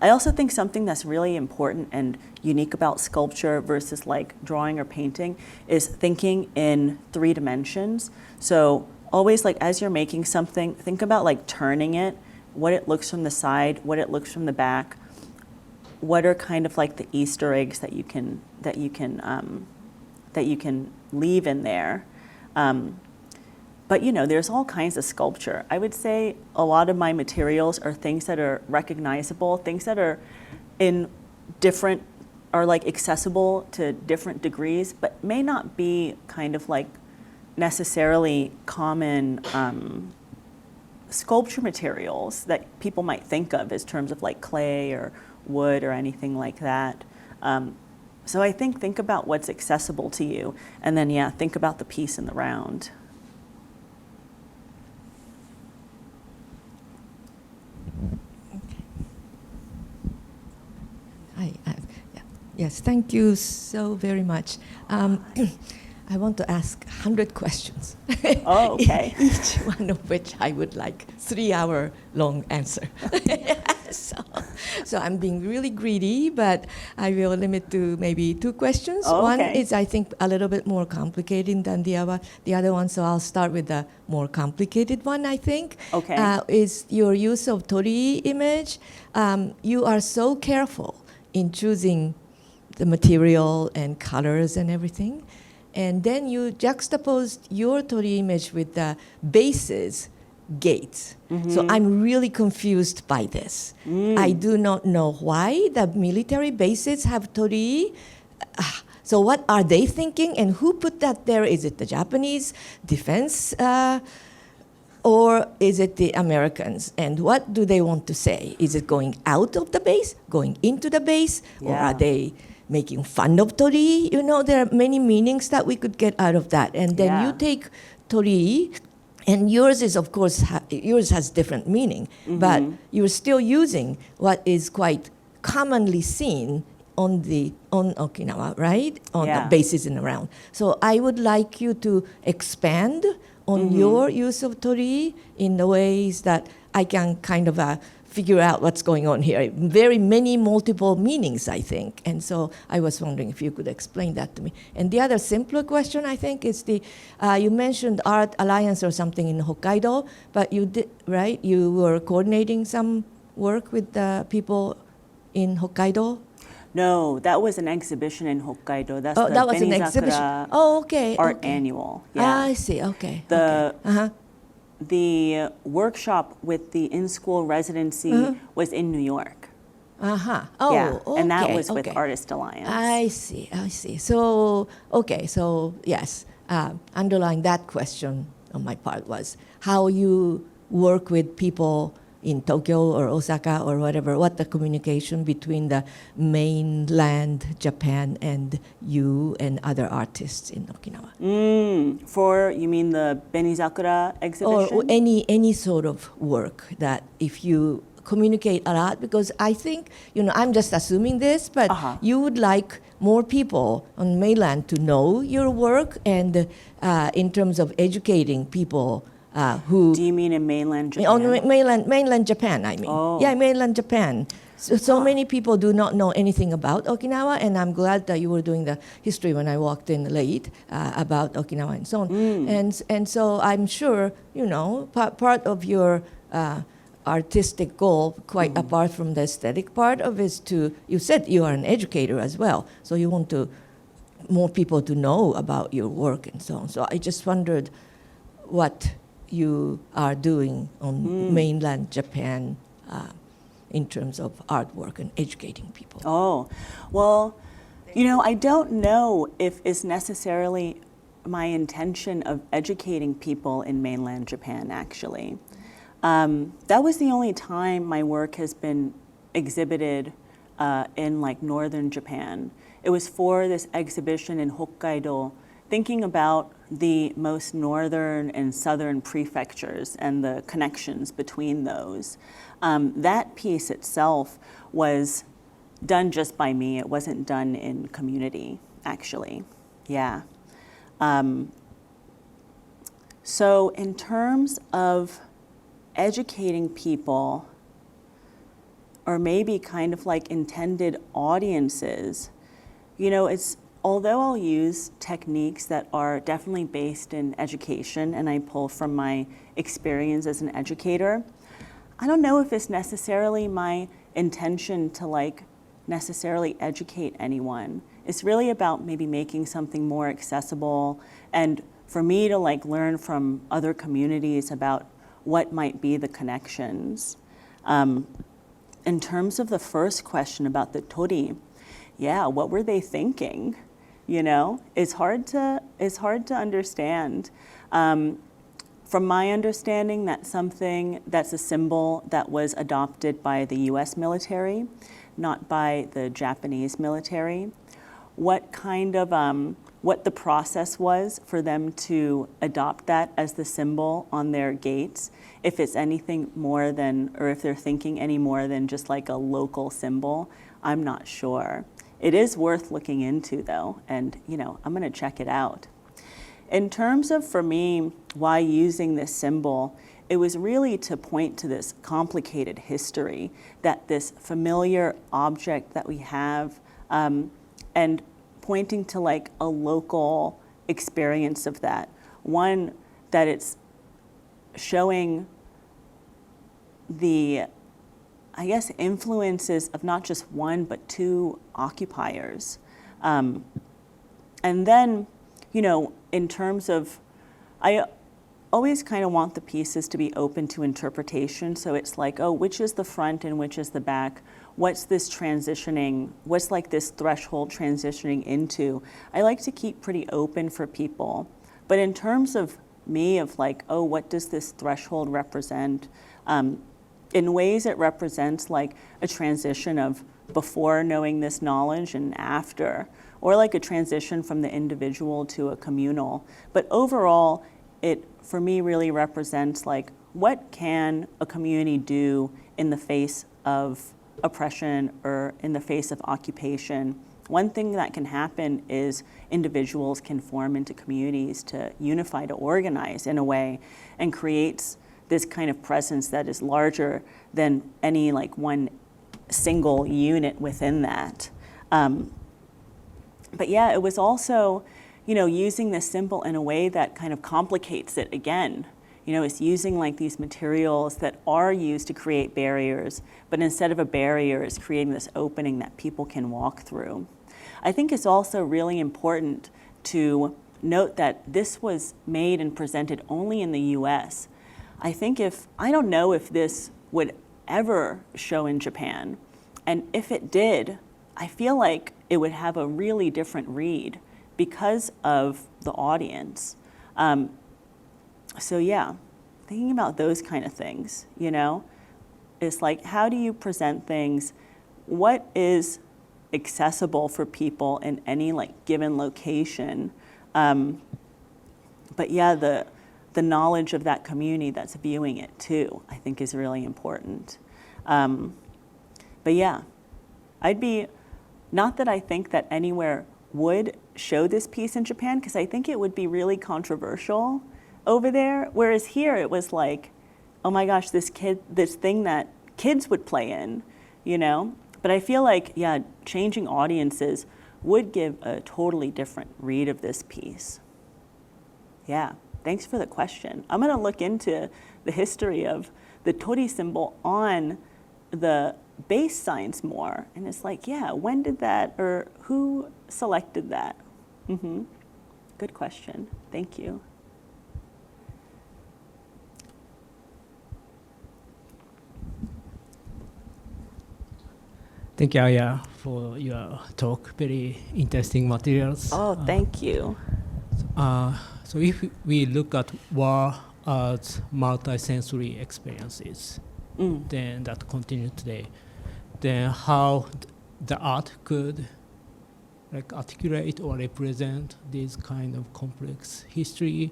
I also think something that's really important and unique about sculpture versus like drawing or painting is thinking in 3 dimensions. So always like as you're making something, think about like turning it, what it looks from the side, what it looks from the back, what are kind of like the Easter eggs that you can leave in there. But you know, there's all kinds of sculpture. I would say a lot of my materials are things that are recognizable, things that are in different, are like accessible to different degrees, but may not be kind of like necessarily common sculpture materials that people might think of as terms of like clay or wood or anything like that. So I think about what's accessible to you, and then yeah, think about the piece in the round. Yes, thank you so very much. I want to ask 100 questions. Oh, okay. Each one of which I would like 3-hour long answer. So I'm being really greedy, but I will limit to maybe 2 questions. Oh, One okay. is, I think, a little bit more complicated than the other one, so I'll start with the more complicated one, I think. Okay. Is your use of torii image. You are so careful in choosing the material and colors and everything. And then you juxtaposed your torii image with the bases, gates. So I'm really confused by this. I do not know why the military bases have torii. So what are they thinking, and who put that there? Is it the Japanese defense, or is it the Americans? And what do they want to say? Is it going out of the base, going into the base, or Yeah. are they making fun of torii? You know, there are many meanings that we could get out of that. And then Yeah. you take torii, and yours is, of course, yours has different meaning, but you're still using what is quite commonly seen on Okinawa, right? On Yeah. the bases and around. So I would like you to expand on your use of torii in the ways that I can kind of figure out what's going on here. Very many multiple meanings, I think. And so I was wondering if you could explain that to me. And the other simpler question, I think, is you mentioned Art Alliance or something in Hokkaido, but you did, right? You were coordinating some work with the people in Hokkaido? No, that was an exhibition in Hokkaido. That's the That was an Benizakura exhibition. Oh, okay. Art okay. Annual. Yeah. I see. Okay. The Uh-huh. the workshop with the in-school residency was in New York. Uh-huh. Oh, yeah, okay. and that was with okay. Artist Alliance. I see. So, okay, so yes, underlying that question on my part was how you work with people in Tokyo or Osaka or whatever, what the communication between the mainland Japan and you and other artists in Okinawa. For, you mean the Benizakura exhibition? Or any sort of work that if you communicate a lot, because I think, I'm just assuming this, but you would like more people on mainland to know your work, and in terms of educating people who... Do you mean in mainland Japan? On mainland Japan, I mean. Oh. Yeah, mainland Japan. So many people do not know anything about Okinawa, and I'm glad that you were doing the history when I walked in late about Okinawa and so on. And so I'm sure, part of your artistic goal, quite apart from the aesthetic part of, is to, you said you are an educator as well, so you want more people to know about your work and so on. So I just wondered, what you are doing on mainland Japan in terms of artwork and educating people. Oh, well, I don't know if it's necessarily my intention of educating people in mainland Japan, actually. That was the only time my work has been exhibited in like northern Japan. It was for this exhibition in Hokkaido, thinking about the most northern and southern prefectures and the connections between those. That piece itself was done just by me. It wasn't done in community, actually. Yeah. So in terms of educating people, or maybe kind of like intended audiences, it's, although I'll use techniques that are definitely based in education and I pull from my experience as an educator, I don't know if it's necessarily my intention to like necessarily educate anyone. It's really about maybe making something more accessible and for me to like learn from other communities about what might be the connections. In terms of the first question about the tori, yeah, what were they thinking? It's hard to understand. From my understanding, that's a symbol that was adopted by the US military, not by the Japanese military. What the process was for them to adopt that as the symbol on their gates, if it's anything more than, or if they're thinking any more than just like a local symbol, I'm not sure. It is worth looking into though, and I'm gonna check it out. In terms of, for me, why using this symbol, it was really to point to this complicated history, that this familiar object that we have, and pointing to like a local experience of that. One, that it's showing the, I guess, influences of not just one, but two occupiers. And then, in terms of, I always kind of want the pieces to be open to interpretation. So it's like, oh, which is the front and which is the back? What's this transitioning? What's like this threshold transitioning into? I like to keep pretty open for people. But in terms of me, of like, oh, what does this threshold represent? In ways it represents like a transition of before knowing this knowledge and after, or like a transition from the individual to a communal. But overall, it, for me, really represents like, what can a community do in the face of oppression or in the face of occupation? One thing that can happen is individuals can form into communities to unify, to organize in a way, and creates this kind of presence that is larger than any like one single unit within that. But yeah, it was also, using this symbol in a way that kind of complicates it again. It's using like these materials that are used to create barriers, but instead of a barrier, it's creating this opening that people can walk through. I think it's also really important to note that this was made and presented only in the US. I don't know if this would ever show in Japan. And if it did, I feel like it would have a really different read because of the audience. So yeah, thinking about those kind of things, it's like, how do you present things? What is accessible for people in any like given location? But yeah, the knowledge of that community that's viewing it too, I think is really important. But yeah, not that I think that anywhere would show this piece in Japan, because I think it would be really controversial over there. Whereas here it was like, oh my gosh, this thing that kids would play in, But I feel like, yeah, changing audiences would give a totally different read of this piece. Yeah, thanks for the question. I'm gonna look into the history of the tori symbol on the base signs more. And it's like, yeah, when did that, or who selected that? Good question, thank you. Thank you, Aya, for your talk. Very interesting materials. Oh, thank you. So if we look at war as multisensory experiences, then that continues today, then how the art could like articulate or represent this kind of complex history.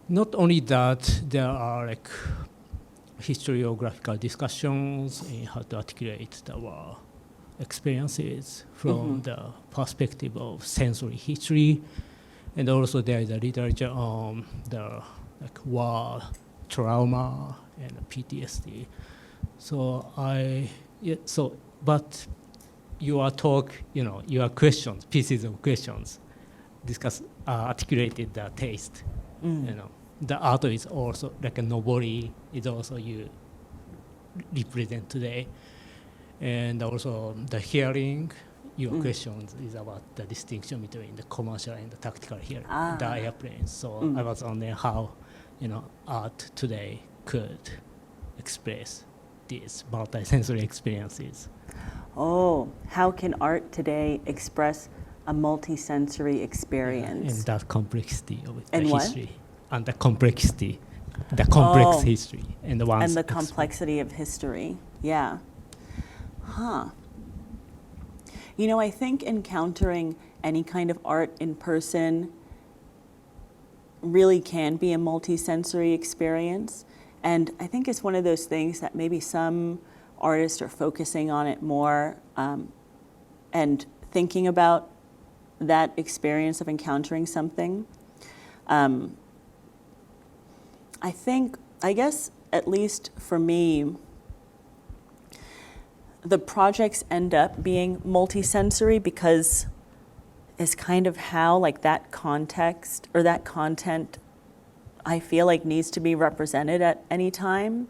Not only that, there are like historiographical discussions in how to articulate the war experiences from the perspective of sensory history. And also there is a literature on the like war trauma and PTSD. But your talk, your questions, pieces of questions, articulated the taste. The art is also like a nobori is also you represent today, and also the hearing. Your questions is about the distinction between the commercial and the tactical hearing, the airplanes. So I was wondering how, art today could express these multisensory experiences. Oh, how can art today express a multisensory experience? And that complexity of the And history. what? And the complexity, the complex history. And the complexity of history, yeah. Huh. I think encountering any kind of art in person really can be a multisensory experience. And I think it's one of those things that maybe some artists are focusing on it more and thinking about that experience of encountering something. I guess, at least for me, the projects end up being multisensory because it's kind of how like that context or that content I feel like needs to be represented at any time.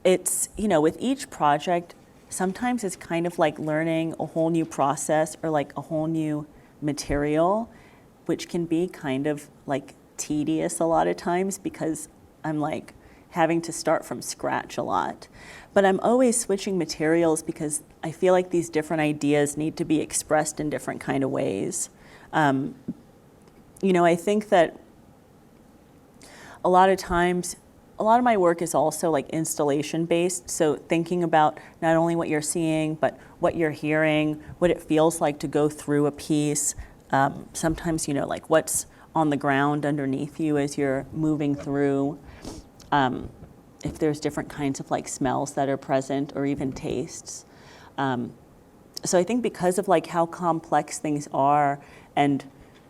It's, with each project, sometimes it's kind of like learning a whole new process or like a whole new material, which can be kind of like tedious a lot of times because I'm like having to start from scratch a lot. But I'm always switching materials because I feel like these different ideas need to be expressed in different kind of ways. I think that a lot of times, a lot of my work is also like installation based. So thinking about not only what you're seeing, but what you're hearing, what it feels like to go through a piece. Sometimes, like what's on the ground underneath you as you're moving through. If there's different kinds of like smells that are present or even tastes. So I think because of like how complex things are and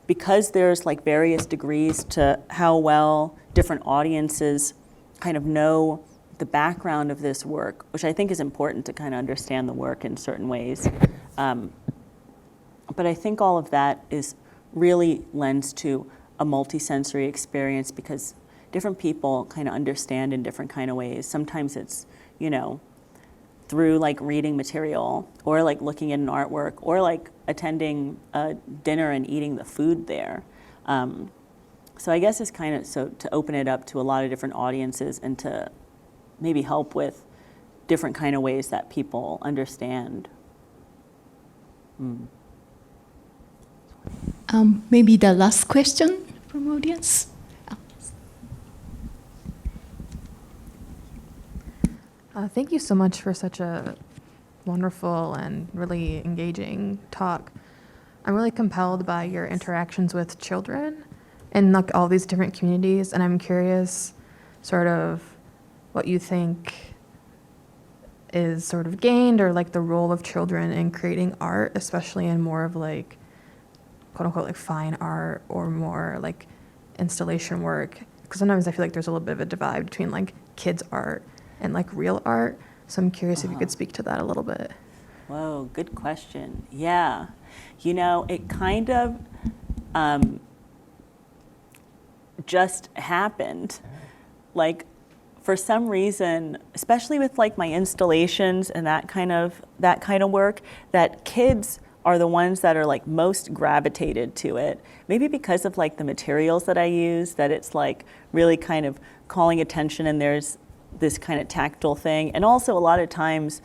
because there's like various degrees to how well different audiences kind of know the background of this work, which I think is important to kind of understand the work in certain ways. But I think all of that is really lends to a multisensory experience because different people kind of understand in different kind of ways. Sometimes it's, through like reading material or like looking at an artwork or like attending a dinner and eating the food there. So I guess it's kind of so to open it up to a lot of different audiences and to maybe help with different kind of ways that people understand. Maybe the last question from audience. Thank you so much for such a wonderful and really engaging talk. I'm really compelled by your interactions with children in like all these different communities, and I'm curious sort of what you think is sort of gained or like the role of children in creating art, especially in more of like quote unquote like fine art or more like installation work. Because sometimes I feel like there's a little bit of a divide between like kids' art and like real art. So I'm curious if you could speak to that a little bit. Whoa, good question. Yeah. It kind of just happened. Like for some reason, especially with like my installations and that kind of work, that kids are the ones that are like most gravitated to it. Maybe because of like the materials that I use, that it's like really kind of calling attention, and there's this kind of tactile thing. And also a lot of times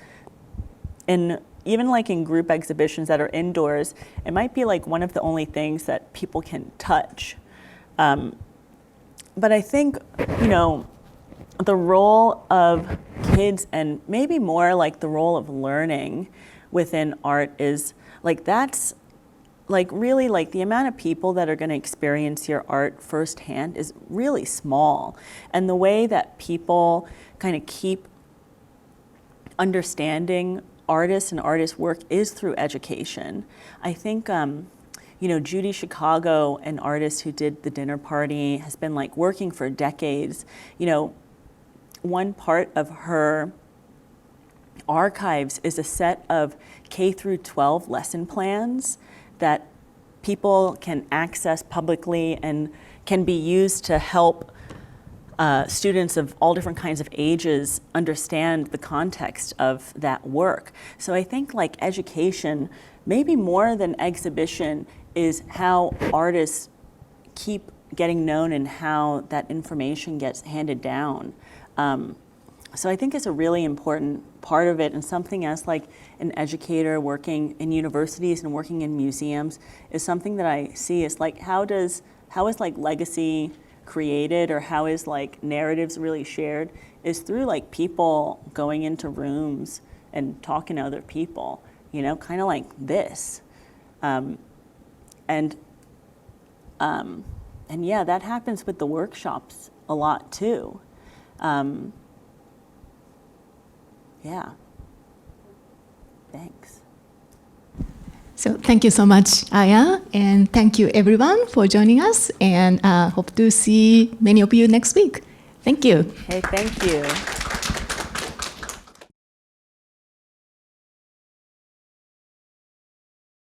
even like in group exhibitions that are indoors, it might be like one of the only things that people can touch. But I think, the role of kids, and maybe more like the role of learning within art, is like, that's like really like the amount of people that are going to experience your art firsthand is really small. And the way that people kind of keep understanding artists and artists' work is through education. I think, Judy Chicago, an artist who did The Dinner Party, has been like working for decades. One part of her archives is a set of K through 12 lesson plans that people can access publicly and can be used to help students of all different kinds of ages understand the context of that work. So I think like education, maybe more than exhibition, is how artists keep getting known and how that information gets handed down. So I think it's a really important part of it, and something as like an educator working in universities and working in museums is something that I see is like, how is like legacy created, or how is like narratives really shared, is through like people going into rooms and talking to other people, kind of like this. And yeah, that happens with the workshops a lot too. Yeah. Thanks. So thank you so much, Aya, and thank you everyone for joining us, and hope to see many of you next week. Thank you. Hey, thank you.